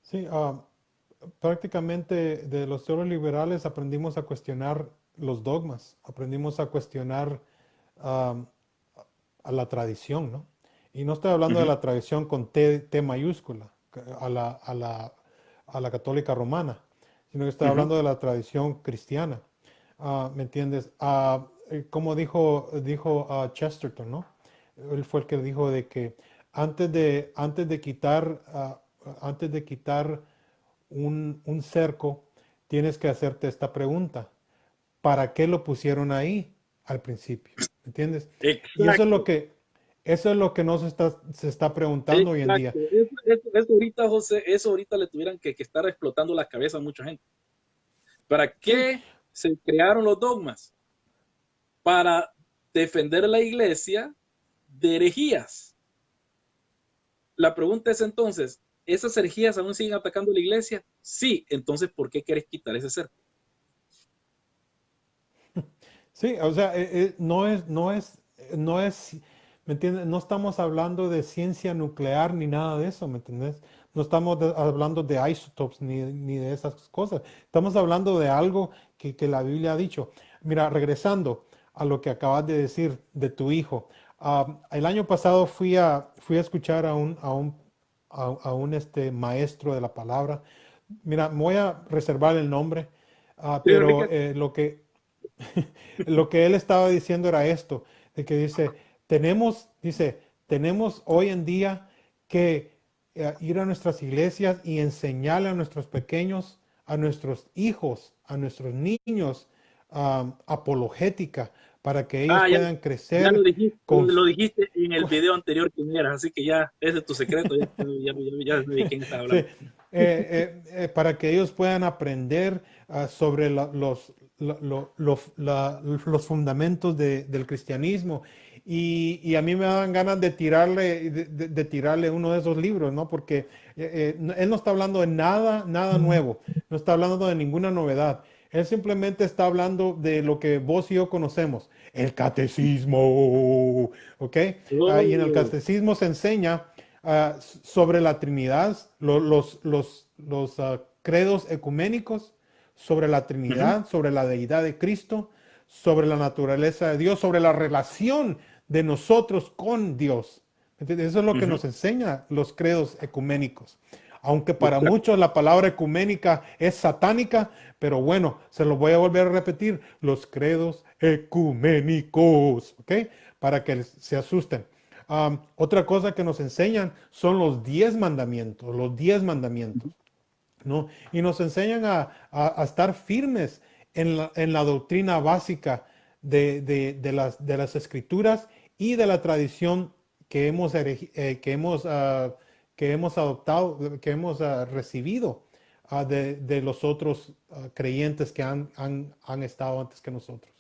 sí, prácticamente de los teólogos liberales aprendimos a cuestionar los dogmas, aprendimos a cuestionar um, a la tradición, ¿no? Y no estoy hablando de la tradición con T mayúscula, a la católica romana, sino que estoy hablando de la tradición cristiana. ¿Me entiendes? Como dijo Chesterton, ¿no? Él fue el que dijo de que antes de quitar un cerco, tienes que hacerte esta pregunta. ¿Para qué lo pusieron ahí al principio? ¿Me entiendes? Y Exacto. eso es lo que se está preguntando hoy en día. Exacto. Eso ahorita, José, eso ahorita le tuvieran que estar explotando la cabeza a mucha gente. ¿Para Sí, qué se crearon los dogmas? Para defender la iglesia de herejías. La pregunta es entonces, ¿esas herejías aún siguen atacando la iglesia? Sí, entonces, ¿por qué quieres quitar ese cerco? sí, o sea, no es, ¿me entiendes? No estamos hablando de ciencia nuclear ni nada de eso, ¿me entiendes? No estamos hablando de isotopes ni de esas cosas. Estamos hablando de algo que la Biblia ha dicho. Mira, regresando a lo que acabas de decir de tu hijo. El año pasado fui a escuchar a un maestro de la palabra. Mira, me voy a reservar el nombre, Sí, Pero Enrique. lo que él estaba diciendo era esto, de que dice, tenemos hoy en día que ir a nuestras iglesias y enseñarle a nuestros pequeños, a nuestros hijos, a nuestros niños, apologética, para que ellos Ah, puedan ya crecer con, lo dijiste en el con- video anterior quién eras, así que ya, ese es tu secreto, ya sé de quién estás sí, hablando. para que ellos puedan aprender sobre los fundamentos del cristianismo. Y a mí me dan ganas de tirarle, de tirarle uno de esos libros, ¿no? Porque él no está hablando de nada, nada nuevo, no está hablando de ninguna novedad. Él simplemente está hablando de lo que vos y yo conocemos, el catecismo, ¿ok? Y en el Oh, catecismo se enseña sobre la Trinidad, los credos ecuménicos, sobre la ujú, Trinidad, sobre la deidad de Cristo, sobre la naturaleza de Dios, sobre la relación de nosotros con Dios. ¿Entiendes? Eso es lo que ujú, nos enseña los credos ecuménicos. Aunque para exacto. muchos la palabra ecuménica es satánica, pero bueno, se lo voy a volver a repetir, los credos ecuménicos, ¿ok? Para que se asusten. Otra cosa que nos enseñan son los 10 mandamientos, ¿no? Y nos enseñan a estar firmes en la doctrina básica de las escrituras y de la tradición que hemos adoptado, que hemos recibido de los otros creyentes que han estado antes que nosotros.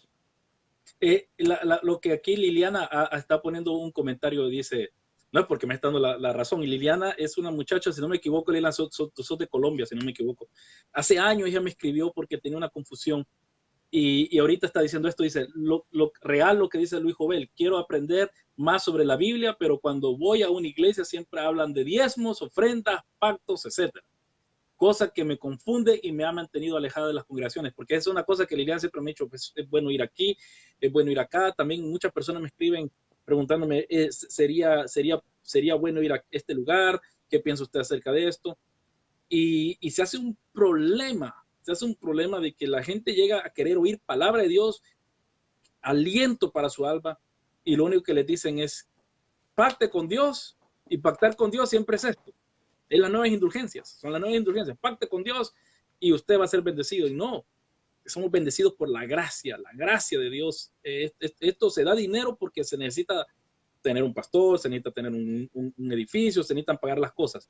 Lo que aquí Liliana está poniendo un comentario, dice, no es porque me está dando la razón, y Liliana es una muchacha, si no me equivoco, Liliana, sos de Colombia, si no me equivoco. Hace años ella me escribió porque tenía una confusión y ahorita está diciendo esto, dice, lo real lo que dice Luis Jovel, quiero aprender más sobre la Biblia, pero cuando voy a una iglesia siempre hablan de diezmos, ofrendas, pactos, etcétera, cosa que me confunde y me ha mantenido alejada de las congregaciones, porque es una cosa que Liliana siempre me ha dicho, pues, es bueno ir aquí, es bueno ir acá. También muchas personas me escriben preguntándome, sería bueno ir a este lugar, ¿qué piensa usted acerca de esto? Y se hace un problema de que la gente llega a querer oír palabra de Dios, aliento para su alma, y lo único que les dicen es, pacte con Dios, y pactar con Dios siempre es esto. Es las nuevas indulgencias, son las nuevas indulgencias. Pacte con Dios y usted va a ser bendecido. Y no, somos bendecidos por la gracia de Dios. Esto se da dinero porque se necesita tener un pastor, se necesita tener un edificio, se necesitan pagar las cosas.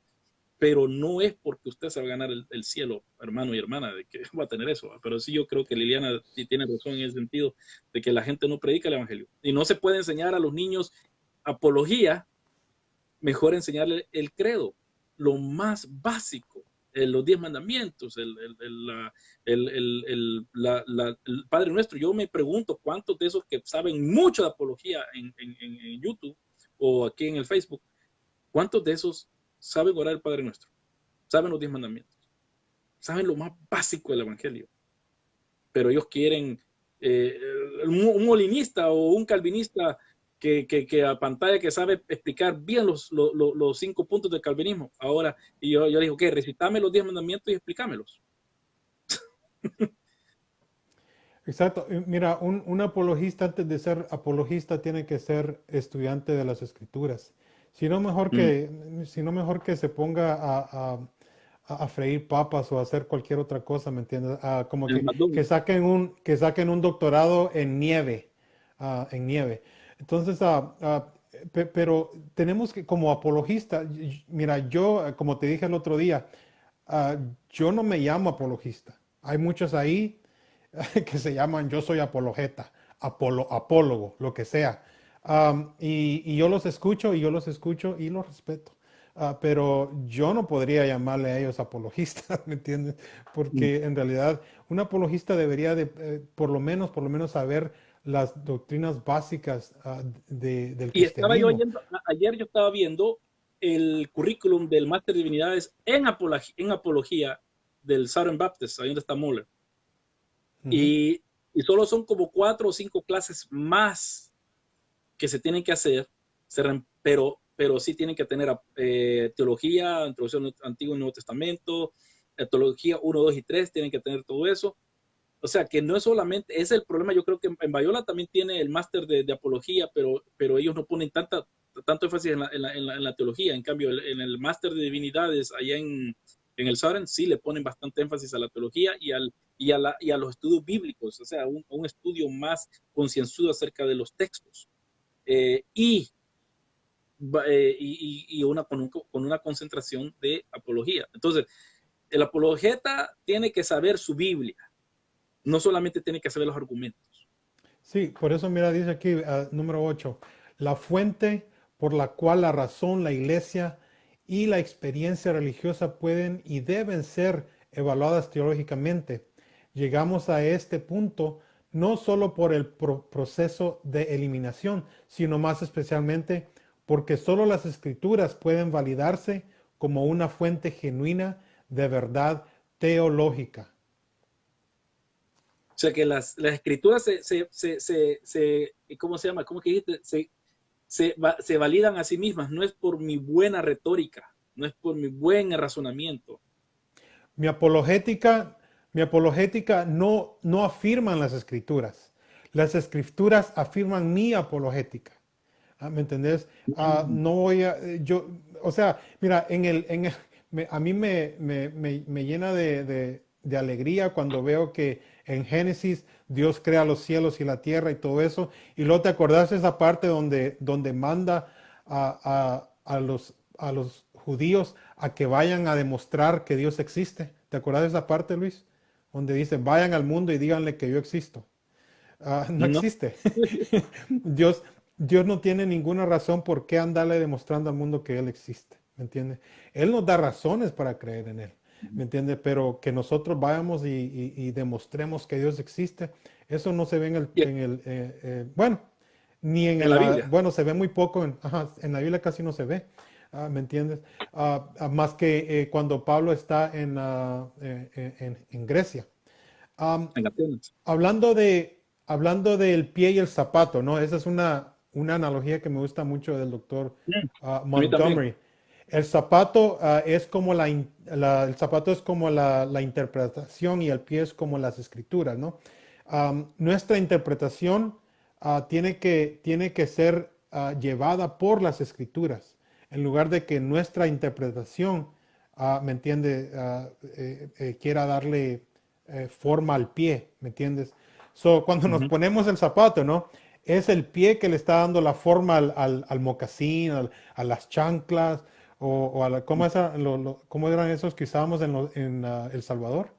Pero no es porque usted se va a ganar el cielo, hermano y hermana, de que va a tener eso. Pero sí, yo creo que Liliana sí tiene razón en el sentido de que la gente no predica el evangelio. Y no se puede enseñar a los niños apología, mejor enseñarle el credo, lo más básico, los 10 mandamientos, el Padre Nuestro. Yo me pregunto cuántos de esos que saben mucho de apología en YouTube o aquí en el Facebook, cuántos de esos saben orar el Padre Nuestro, saben los 10 mandamientos, saben lo más básico del Evangelio, pero ellos quieren eh, un molinista o un calvinista que a pantalla que sabe explicar bien los 5 puntos del calvinismo. Ahora, y yo le digo, ¿qué? Recitame los 10 mandamientos y explícamelos. Exacto. Mira, un apologista antes de ser apologista tiene que ser estudiante de las escrituras. Si no, Mm. mejor que se ponga a freír papas o a hacer cualquier otra cosa, ¿me entiendes? Como El McDonald's. que saquen un doctorado en nieve, en nieve. Entonces, pero tenemos que, como apologista, mira, yo, como te dije el otro día, ah, yo no me llamo apologista. Hay muchos ahí que se llaman yo soy apologeta, apólogo, lo que sea. Y yo los escucho y los respeto. Pero yo no podría llamarle a ellos apologistas, ¿me entiendes? Porque en realidad un apologista debería de, por lo menos saber las doctrinas básicas del Y estaba yo cristianismo. oyendo, ayer yo estaba viendo el currículum del máster de divinidades en apología del Southern Baptist, ahí donde está Muller. Ujú. Y, y solo son como 4 o 5 clases más que se tienen que hacer, pero sí tienen que tener teología, introducción al Antiguo y Nuevo Testamento, teología 1, 2 y 3, tienen que tener todo eso. O sea, que no es solamente, ese es el problema. Yo creo que en Biola también tiene el máster de apología, pero ellos no ponen tanto énfasis en la teología. En cambio, en el máster de divinidades allá en el Southern sí le ponen bastante énfasis a la teología y a los estudios bíblicos, o sea, un estudio más concienzudo acerca de los textos. Eh, y con una concentración de apología. Entonces, el apologeta tiene que saber su Biblia, no solamente tiene que saber los argumentos. Sí, por eso mira, dice aquí, número 8, la fuente por la cual la razón, la iglesia y la experiencia religiosa pueden y deben ser evaluadas teológicamente. Llegamos a este punto no solo por el proceso de eliminación, sino más especialmente porque solo las escrituras pueden validarse como una fuente genuina de verdad teológica. O sea que las escrituras ¿cómo se llama? ¿Cómo que dijiste? Se validan a sí mismas, no es por mi buena retórica, no es por mi buen razonamiento. Mi apologética, no afirman las escrituras. Las escrituras afirman mi apologética. ¿Me entendés? No voy a, o sea, mira, a mí me llena de alegría cuando veo que en Génesis Dios crea los cielos y la tierra y todo eso. Y luego te acordás de esa parte donde manda a los judíos a que vayan a demostrar que Dios existe. ¿Te acordás de esa parte, Luis? Donde dice, vayan al mundo y díganle que yo existo. No No. existe. Dios, Dios no tiene ninguna razón por qué andarle demostrando al mundo que Él existe. ¿Me entiende? Él nos da razones para creer en Él. ¿Me entiende? Pero que nosotros vayamos y demostremos que Dios existe, eso no se ve bueno, ni En la Biblia. bueno, se ve muy poco, en la Biblia casi no se ve. ¿Me entiendes? Más que cuando Pablo está en Grecia. En Atenas. Hablando del pie y el zapato, ¿no? Esa es una analogía que me gusta mucho del doctor A mí también. Montgomery. El zapato es como el zapato es como la interpretación y el pie es como las escrituras, ¿no? Nuestra interpretación tiene que ser llevada por las escrituras, en lugar de que nuestra interpretación, ¿me entiende? Quiera darle forma al pie, ¿me entiendes? Cuando nos ponemos el zapato, ¿no? Es el pie que le está dando la forma al mocasín, a las chanclas, ¿cómo eran esos que usábamos en El Salvador?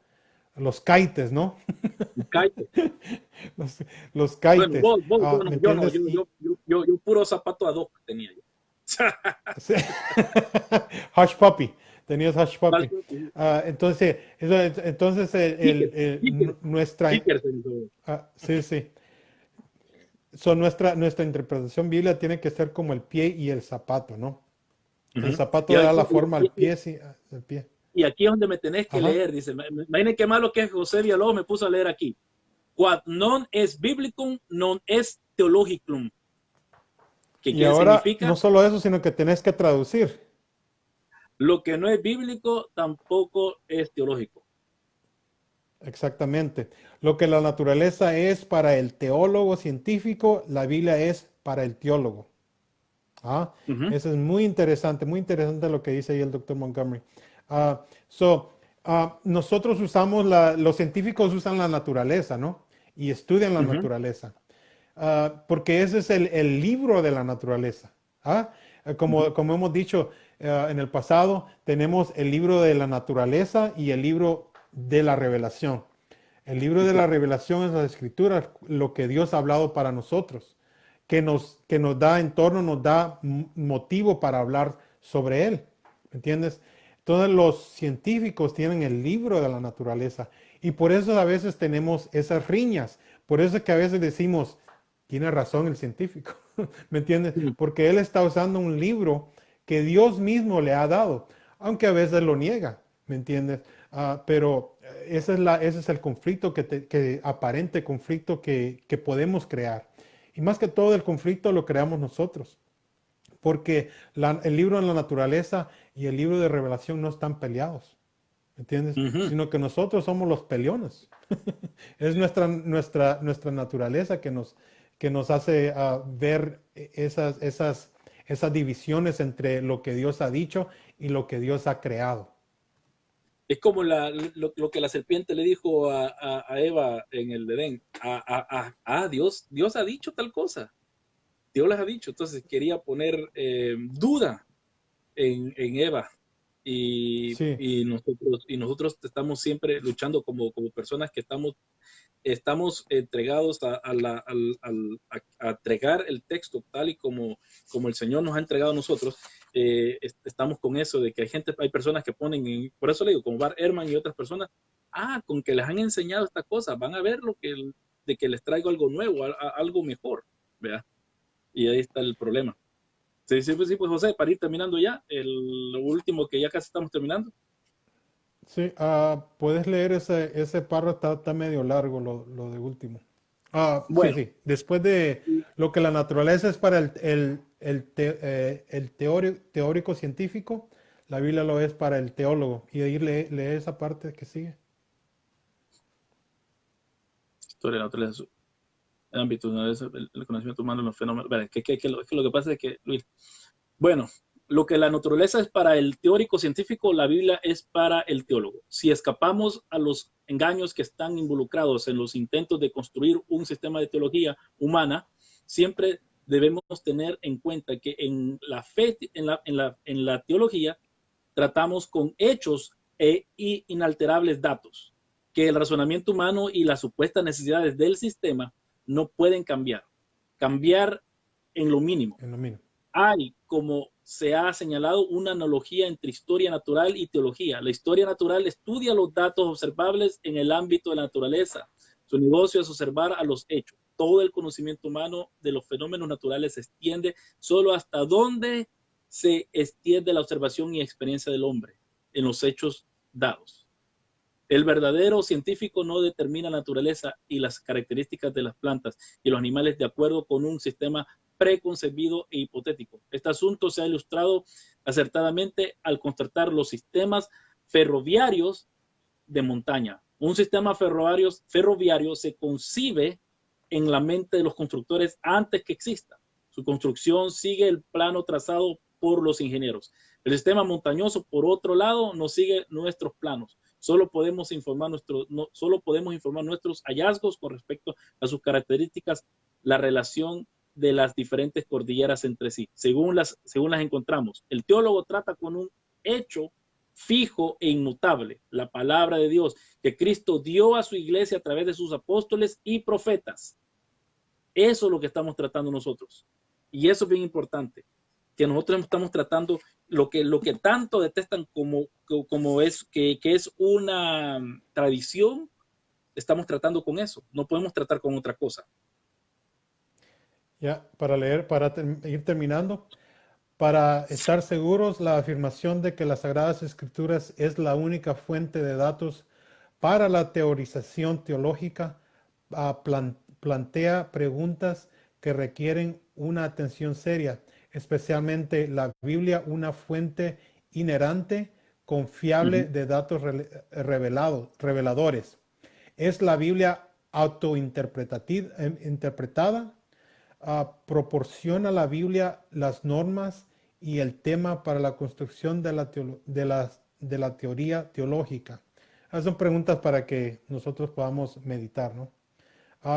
Los caites, ¿no? Caite. los, los Bueno, caites, bueno, ¿me yo no, entiendes? yo puro zapato ad hoc tenía yo. Sí. Hush Puppy, tenías Hush Puppy. Entonces nuestra, Kickers, sí, sí. Nuestra interpretación bíblica tiene que ser como el pie y el zapato, ¿no? El zapato da la forma al pie, sí, al pie. y aquí es donde me tenés que Ajá. leer, dice. Imagínense qué malo que es José Villalobos me puso a leer aquí. Quod non es biblicum, non es theologicum. Y ¿Qué ahora significa? no solo eso, sino que tenés que traducir. Lo que no es bíblico tampoco es teológico. Exactamente. Lo que la naturaleza es para el teólogo científico, la Biblia es para el teólogo. Eso es muy interesante lo que dice ahí el doctor Montgomery. Nosotros usamos, los científicos usan la naturaleza, ¿no? Y estudian la naturaleza. Porque ese es el libro de la naturaleza. Como hemos dicho en el pasado, tenemos el libro de la naturaleza y el libro de la revelación. El libro de la revelación es la escritura, lo que Dios ha hablado para nosotros, que nos da entorno, nos da motivo para hablar sobre él. ¿Me entiendes? Entonces los científicos tienen el libro de la naturaleza y por eso a veces tenemos esas riñas. Por eso es que a veces decimos, tiene razón el científico. ¿Me entiendes? Porque él está usando un libro que Dios mismo le ha dado, aunque a veces lo niega. ¿Me entiendes? Pero ese es el conflicto aparente conflicto que podemos crear. Y más que todo el conflicto lo creamos nosotros. Porque el libro de la naturaleza y el libro de revelación no están peleados. ¿entiendes? Ujú. Sino que nosotros somos los peleones. Es nuestra naturaleza que nos hace ver esas divisiones entre lo que Dios ha dicho y lo que Dios ha creado. Es como lo que la serpiente le dijo a Eva en el Edén. Dios ha dicho tal cosa. Dios les ha dicho. Entonces quería poner duda en Eva. Sí, Y nosotros estamos siempre luchando como personas que estamos entregados a entregar el texto tal y como el Señor nos ha entregado a nosotros. Estamos con eso de que hay personas que ponen, por eso le digo, como Bar Ehrman y otras personas, con que les han enseñado esta cosa, van a ver de que les traigo algo nuevo, algo mejor, ¿verdad? Y ahí está el problema. Sí, sí, pues José, para ir terminando ya, lo último que ya casi estamos terminando. sí, puedes leer ese párrafo, está medio largo lo de último. Sí, Bueno, sí. Después de lo que la naturaleza es para el teórico científico, la Biblia lo es para el teólogo. Y ahí lee esa parte que sigue. historia de la naturaleza, el ámbito, ¿no? El conocimiento humano, los fenómenos. Vale, lo que pasa es que, Luis, bueno, lo que la naturaleza es para el teórico científico, la Biblia es para el teólogo. Si escapamos a los engaños que están involucrados en los intentos de construir un sistema de teología humana, siempre debemos tener en cuenta que en la fe, en la teología, tratamos con hechos y inalterables datos, que el razonamiento humano y las supuestas necesidades del sistema no pueden cambiar en lo mínimo. En lo mismo. Hay, como se ha señalado, una analogía entre historia natural y teología. La historia natural estudia los datos observables en el ámbito de la naturaleza. Su negocio es observar a los hechos. Todo el conocimiento humano de los fenómenos naturales se extiende solo hasta donde se extiende la observación y experiencia del hombre en los hechos dados. El verdadero científico no determina la naturaleza y las características de las plantas y los animales de acuerdo con un sistema preconcebido e hipotético. Este asunto se ha ilustrado acertadamente al constatar los sistemas ferroviarios de montaña. Un sistema ferroviario se concibe en la mente de los constructores antes que exista. Su construcción sigue el plano trazado por los ingenieros. El sistema montañoso, por otro lado, no sigue nuestros planos. Solo podemos informar nuestros hallazgos con respecto a sus características, la relación de las diferentes cordilleras entre sí, según las encontramos. El teólogo trata con un hecho fijo e inmutable, la palabra de Dios, que Cristo dio a su iglesia a través de sus apóstoles y profetas. Eso es lo que estamos tratando nosotros. Y eso es bien importante, que nosotros estamos tratando lo que tanto detestan como es que es una tradición, estamos tratando con eso. No podemos tratar con otra cosa. Ya, para leer, ir terminando. Para estar seguros, la afirmación de que las Sagradas Escrituras es la única fuente de datos para la teorización teológica plantea preguntas que requieren una atención seria, especialmente la Biblia, una fuente inherente, confiable de datos reveladores. ¿Es la Biblia interpretada? ¿Proporciona la Biblia las normas y el tema para la construcción de la teoría teológica? Esas son preguntas para que nosotros podamos meditar, ¿no?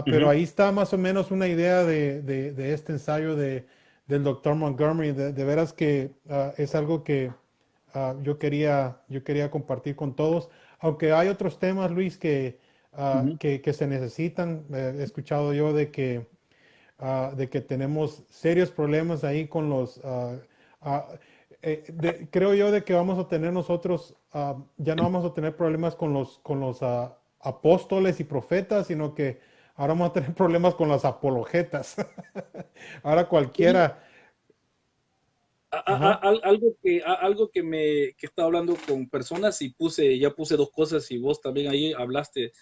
Pero ahí está más o menos una idea de este ensayo del doctor Montgomery. De veras que es algo que yo quería compartir con todos. Aunque hay otros temas, Luis, que se necesitan. He escuchado yo de que tenemos serios problemas ahí con creo yo de que vamos a tener nosotros, ya no vamos a tener problemas con los apóstoles y profetas, sino que ahora vamos a tener problemas con las apologetas. Ahora Sí, cualquiera, ajá, algo que estaba hablando con personas y ya puse dos cosas y vos también ahí hablaste,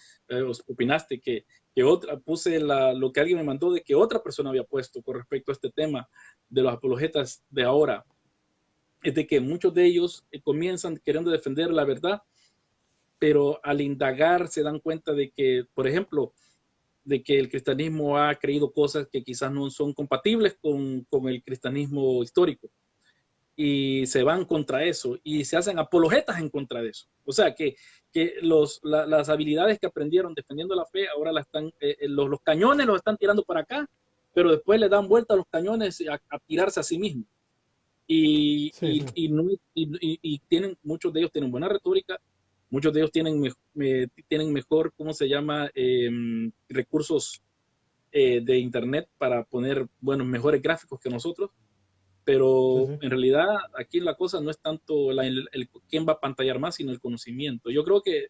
opinaste puse lo que alguien me mandó de que otra persona había puesto con respecto a este tema de los apologetas de ahora, es de que muchos de ellos comienzan queriendo defender la verdad pero al indagar se dan cuenta de que, por ejemplo, de que el cristianismo ha creído cosas que quizás no son compatibles con el cristianismo histórico y se van contra eso y se hacen apologetas en contra de eso. O sea, que las habilidades que aprendieron defendiendo la fe ahora los cañones los están tirando para acá, pero después le dan vuelta a los cañones a tirarse a sí mismos. Y, Sí, y, sí. y, no- y tienen, muchos de ellos tienen buena retórica, muchos de ellos tienen mejor, ¿cómo se llama? Recursos de internet para poner, bueno, mejores gráficos que nosotros, Sí, pero sí. en realidad aquí la cosa no es tanto quién va a pantallar más, sino el conocimiento. Yo creo que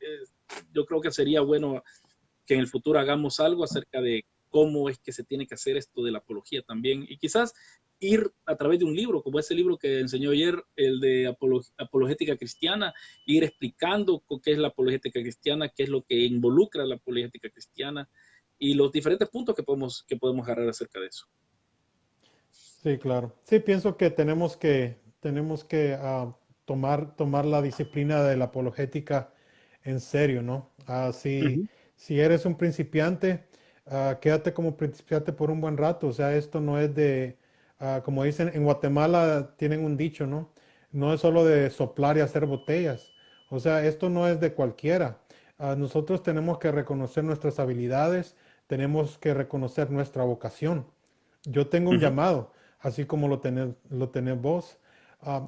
sería bueno que en el futuro hagamos algo acerca de cómo es que se tiene que hacer esto de la apología también. Y quizás ir a través de un libro, como ese libro que enseñó ayer, el de apologética cristiana, ir explicando qué es la apologética cristiana, qué es lo que involucra la apologética cristiana y los diferentes puntos que podemos agarrar acerca de eso. Sí, claro. Sí, pienso que tenemos que tomar la disciplina de la apologética en serio, ¿no? Ujú. Si eres un principiante, quédate como principiante por un buen rato. O sea, esto no es como dicen, en Guatemala tienen un dicho, ¿no? No es solo de soplar y hacer botellas. O sea, esto no es de cualquiera. Nosotros tenemos que reconocer nuestras habilidades, tenemos que reconocer nuestra vocación. Yo tengo un Ujú. llamado, así como lo tenés vos.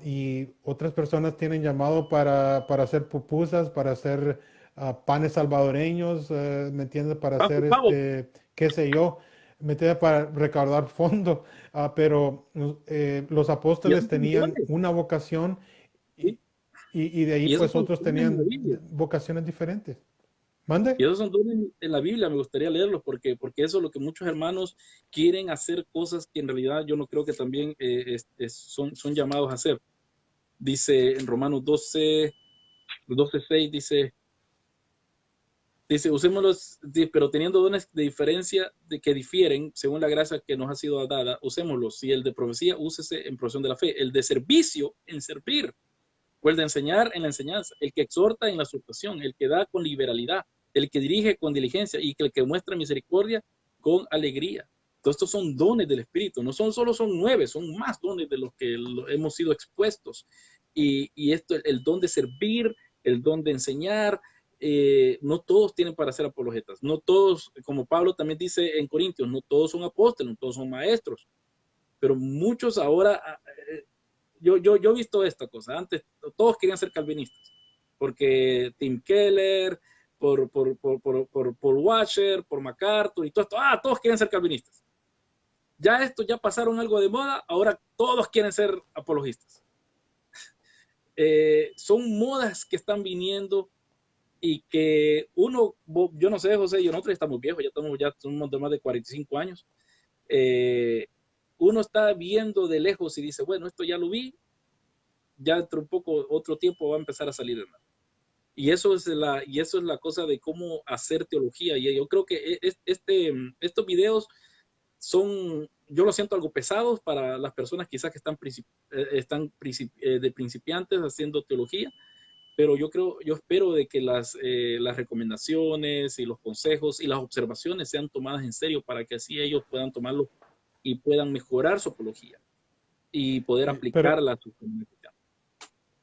Y otras personas tienen llamado para hacer pupusas, para hacer panes salvadoreños, ¿me entiendes? Para hacer Pavo, qué sé yo, ¿me entiendes? Para recaudar fondos. Pero los y apóstoles esos son tenían dones, una vocación ¿sí? y, y de ahí Y esos pues son otros dones en la tenían Biblia. vocaciones diferentes. ¿Mande? Y esos son dones en la Biblia, me gustaría leerlos porque eso es lo que muchos hermanos quieren hacer, cosas que en realidad yo no creo que también son llamados a hacer. Dice en Romanos 12:6, dice, usémoslos, pero teniendo dones de diferencia, de que difieren según la gracia que nos ha sido dada, usémoslos. Si el de profecía, úsese en profesión de la fe, el de servicio, en servir, o el de enseñar en la enseñanza, el que exhorta en la exhortación, el que da con liberalidad, el que dirige con diligencia y el que muestra misericordia con alegría. Todos estos son dones del Espíritu, no son solo son 9, son más dones de los que hemos sido expuestos. Y esto, el don de servir, el don de enseñar, no todos tienen para ser apologetas, no todos, como Pablo también dice en Corintios, no todos son apóstoles, no todos son maestros, pero muchos ahora yo he visto esta cosa. Antes todos querían ser calvinistas, porque Tim Keller, por Paul Washer, por MacArthur y todo esto, todos quieren ser calvinistas. Ya pasaron algo de moda, ahora todos quieren ser apologistas. Son modas que están viniendo y que yo no sé, José, nosotros estamos viejos, ya somos de más de 45 años. Eh, Uno está viendo de lejos y dice, bueno, esto ya lo vi, ya dentro de un poco, otro tiempo va a empezar a salir de nuevo. Y eso es la cosa de cómo hacer teología. Y yo creo que estos videos yo lo siento algo pesados para las personas quizás que están de principiantes haciendo teología, pero yo espero de que las recomendaciones y los consejos y las observaciones sean tomadas en serio para que así ellos puedan tomarlo y puedan mejorar su apología y poder Sí, pero, aplicarla a su comunidad.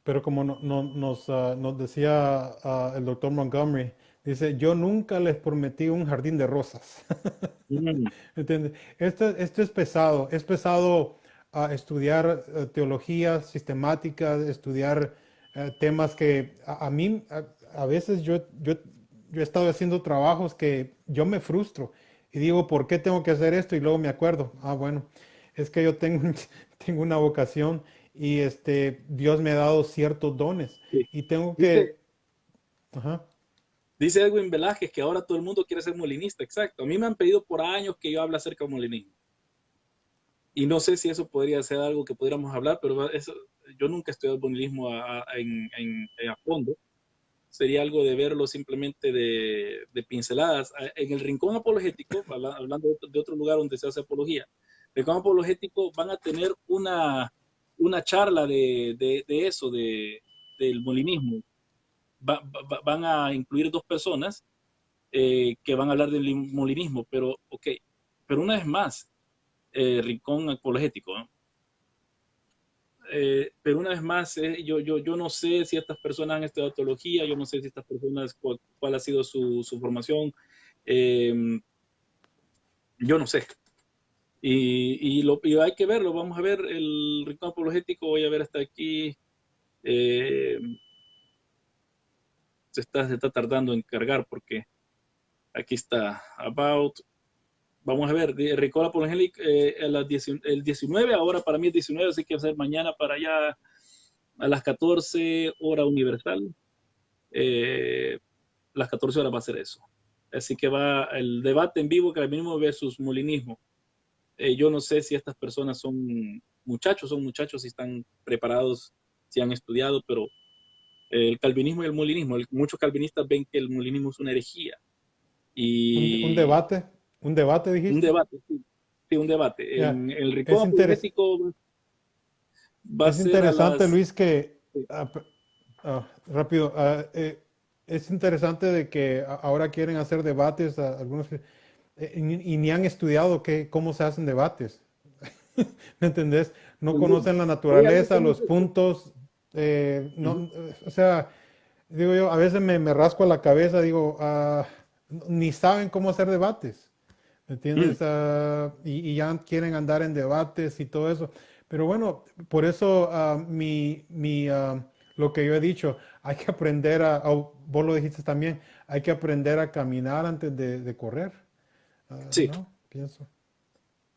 Pero como nos decía el doctor Montgomery, dice, yo nunca les prometí un jardín de rosas. Mm. ¿Entiendes? Esto es pesado estudiar teología sistemática, estudiar temas que a mí, a veces yo he estado haciendo trabajos que yo me frustro y digo, ¿por qué tengo que hacer esto? Y luego me acuerdo, bueno, es que yo tengo, tengo una vocación y Dios me ha dado ciertos dones Sí. y tengo Dice, que, ajá, dice Edwin Velázquez que ahora todo el mundo quiere ser molinista, exacto. A mí me han pedido por años que yo hable acerca de molinismo. Y no sé si eso podría ser algo que pudiéramos hablar, pero yo nunca he estudiado el molinismo a fondo. Sería algo de verlo simplemente de pinceladas. En el rincón apologético, hablando de otro lugar donde se hace apología, el rincón apologético van a tener una charla de eso, del molinismo, van a incluir dos personas que van a hablar del molinismo, pero ok, pero una vez más, rincón apologético, ¿no? Pero una vez más, yo no sé si estas personas han estudiado teología, yo no sé si estas personas, cuál ha sido su formación, eh, yo no sé. Y hay que verlo, vamos a ver el rincón apologético, voy a ver hasta aquí. eh, se está tardando en cargar porque aquí está About. Vamos a ver, Rincón apologético el 19, ahora para mí es 19, así que va a ser mañana para allá a las 14 hora universal. Las 14 horas va a ser eso. Así que va el debate en vivo, calvinismo versus molinismo. Yo no sé si estas personas son muchachos, si están preparados, si han estudiado, pero el calvinismo y el molinismo, muchos calvinistas ven que el molinismo es una herejía. Un Y debate, un debate un dijiste. debate, sí, sí, un debate. Ya, En el es rincón apologético va a es ser a interesante, las... Luis, que rápido, es interesante de que ahora quieren hacer debates, algunos y ni han estudiado cómo se hacen debates. ¿Me entendés? No conocen la Voy a ver naturaleza, cómo los es esto. puntos, Ujú. no, o sea, digo yo, a veces me rasco la cabeza, digo, ni saben cómo hacer debates. ¿Me Mm, entiendes? Y ya quieren andar en debates y todo eso. Pero bueno, por eso lo que yo he dicho, hay que aprender vos lo dijiste también, hay que aprender a caminar antes de correr. sí, ¿No? Pienso.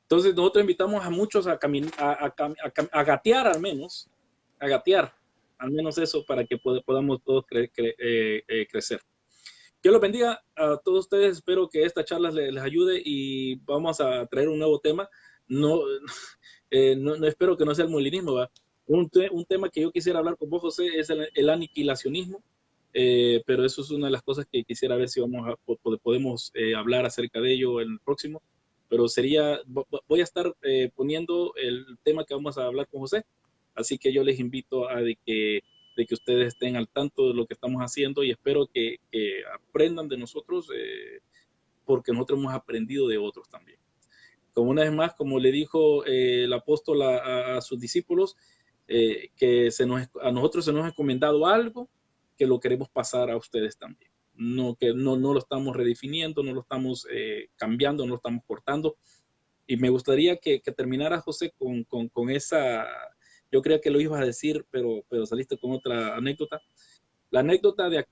entonces nosotros invitamos a muchos a gatear a gatear al menos eso para que podamos todos crecer. Dios los bendiga a todos ustedes. Espero que esta charla les ayude y vamos a traer un nuevo tema. No, no espero que no sea el molinismo, ¿va? Un tema que yo quisiera hablar con vos, José, es el aniquilacionismo. Pero eso es una de las cosas que quisiera ver si podemos hablar acerca de ello en el próximo. Pero voy a estar poniendo el tema que vamos a hablar con José. Así que yo les invito de que ustedes estén al tanto de lo que estamos haciendo y espero que aprendan de nosotros porque nosotros hemos aprendido de otros también. Como una vez más, como le dijo el apóstol a sus discípulos, que a nosotros se nos ha encomendado algo que lo queremos pasar a ustedes también. No lo estamos redefiniendo, no lo estamos cambiando, no lo estamos cortando. Y me gustaría que terminara, José, con esa, yo creía que lo ibas a decir, pero saliste con otra anécdota. La anécdota de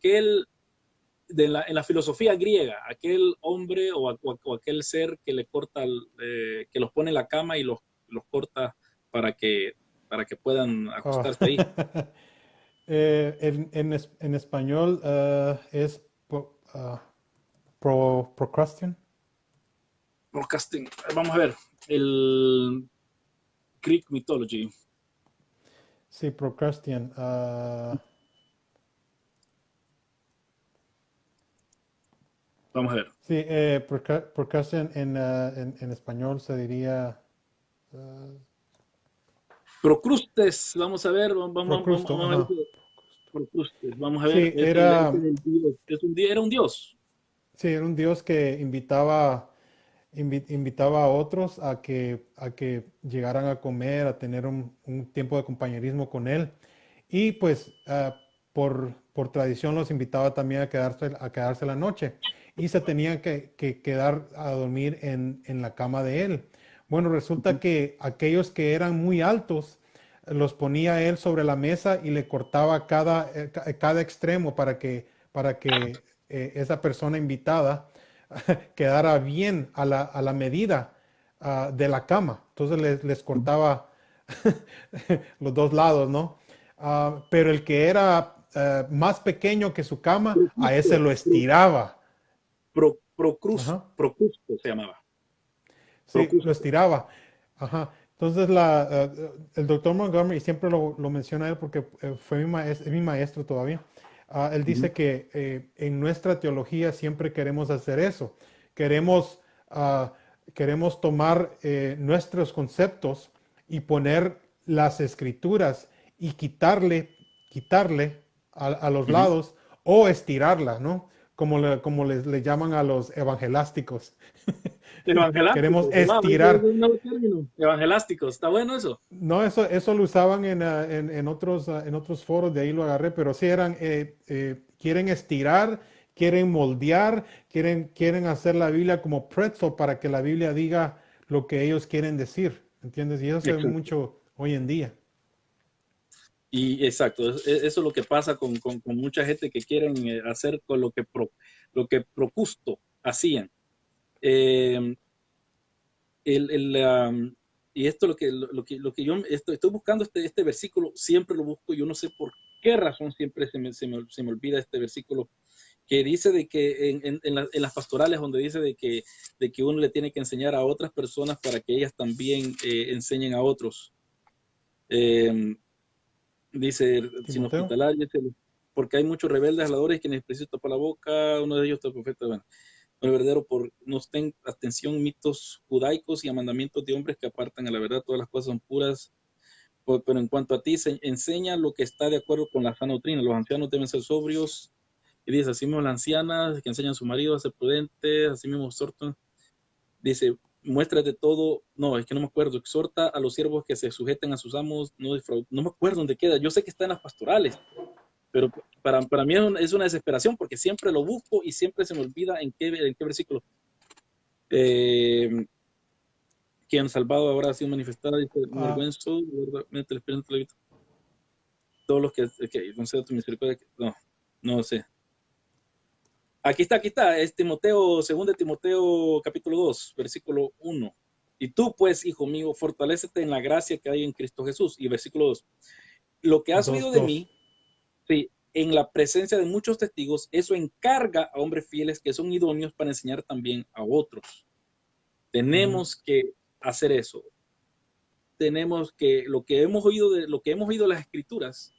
en la filosofía griega, aquel hombre o aquel ser que le corta, que los pone en la cama y los corta para que, para que puedan Ah, acostarse ahí. en español es procrastination. Broadcasting. Vamos a ver, el Greek Mythology. Sí, procrastination. Vamos a ver. Sí, procrastination en español se diría ah, Procrustes, vamos a ver, procrusto. vamos a ver. Ajá. Procrustes, vamos a ver, Sí, era, el dios, era un dios. sí, era un dios que invitaba a otros a que llegaran a comer, a tener un tiempo de compañerismo con él. Y pues por tradición los invitaba también a quedarse la noche. Y se tenían que quedar a dormir en la cama de él. Bueno, resulta que aquellos que eran muy altos los ponía él sobre la mesa y le cortaba cada extremo para que esa persona invitada quedara bien a la medida de la cama. Entonces les cortaba los dos lados, ¿no? Pero el que era más pequeño que su cama, a ese Procrustes, lo estiraba. Ajá. Procrustes se llamaba. Sí, lo Procrustes. estiraba. Ajá. Entonces, el doctor Montgomery, y siempre lo menciona él porque es mi maestro todavía, él Ujú. dice que en nuestra teología siempre queremos hacer eso. Queremos, ah, queremos tomar nuestros conceptos y poner las escrituras y quitarle a los Ujú. lados o estirarla, ¿no? Como le llaman a los evangelásticos. Queremos Evangelásticos, wow, ese es estirar. un nuevo término. Evangelásticos, está bueno eso. No, eso lo usaban en otros foros, de ahí lo agarré, pero sí quieren estirar, quieren moldear, quieren hacer la Biblia como pretzel para que la Biblia diga lo que ellos quieren decir, ¿entiendes? Y eso se ve Exacto. mucho hoy en día. Y exacto, eso es lo que pasa con mucha gente que quieren hacer con lo que Procusto hacían. Eh, y esto lo que yo estoy buscando este versículo, siempre lo busco, yo no sé por qué razón siempre se me olvida este versículo que dice de que en las pastorales donde dice de que uno le tiene que enseñar a otras personas para que ellas también enseñen a otros. Eh, dice, sin Timoteo. hospitalar, porque hay muchos rebeldes habladores que necesitan tapar la boca, uno de ellos es el profeta. Bueno, el verdadero por no ten atención mitos judaicos y a mandamientos de hombres que apartan a la verdad, todas las cosas son puras, pero en cuanto a ti, enseña lo que está de acuerdo con la sana doctrina. Los ancianos deben ser sobrios, y dice, así mismo las ancianas que enseñan a su marido a ser prudentes, así mismo exhortan, dice, muéstrate todo, no, es que no me acuerdo, exhorta a los siervos que se sujeten a sus amos, no me acuerdo dónde queda, yo sé que está en las pastorales, pero para mí es una desesperación porque siempre lo busco y siempre se me olvida en qué versículo. Eh, que han salvado ahora ha sido manifestada, dice, me Ah, avergüenzo, el Espíritu Levita. Todos los que conceda tu misericordia, no sé. Aquí está, es Timoteo, 2 Timoteo capítulo 2, versículo 1. Y tú, pues, hijo mío, fortalécete en la gracia que hay en Cristo Jesús. Y versículo 2. Lo que has oído dos de dos. mí, sí, en la presencia de muchos testigos, eso encarga a hombres fieles que son idóneos para enseñar también a otros. Ujú. Tenemos que hacer eso. Tenemos que, lo que hemos oído de las escrituras,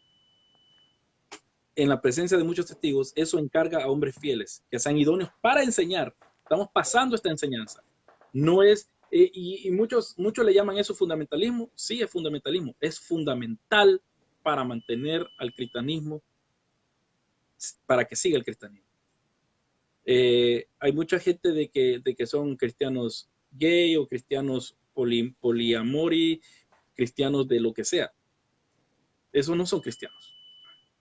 en la presencia de muchos testigos, eso encarga a hombres fieles, que sean idóneos para enseñar. Estamos pasando esta enseñanza. No es, y muchos le llaman eso fundamentalismo. Sí, es fundamentalismo. Es fundamental para mantener al cristianismo, para que siga el cristianismo. Hay mucha gente de que son cristianos gay o cristianos poliamori, cristianos de lo que sea. Esos no son cristianos.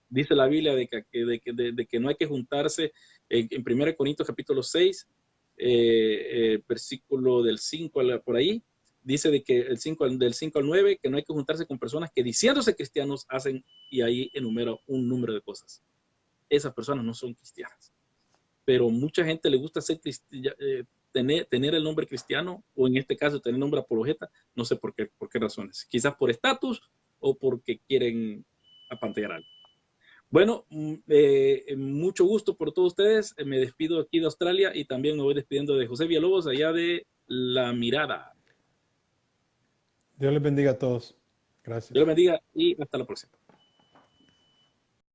Dice la Biblia de que no hay que juntarse en 1 Corintios capítulo 6, versículo del 5 por ahí, dice de que del 5 al 9, que no hay que juntarse con personas que diciéndose cristianos hacen, y ahí enumera un número de cosas. Esas personas no son cristianas. Pero mucha gente le gusta tener el nombre cristiano, o en este caso tener el nombre apologeta, no sé por qué razones. Quizás por estatus o porque quieren apantallar algo. Bueno, mucho gusto por todos ustedes. Me despido aquí de Australia y también me voy despidiendo de José Villalobos, allá de La Mirada. Dios les bendiga a todos. Dios Gracias. los bendiga y hasta la próxima.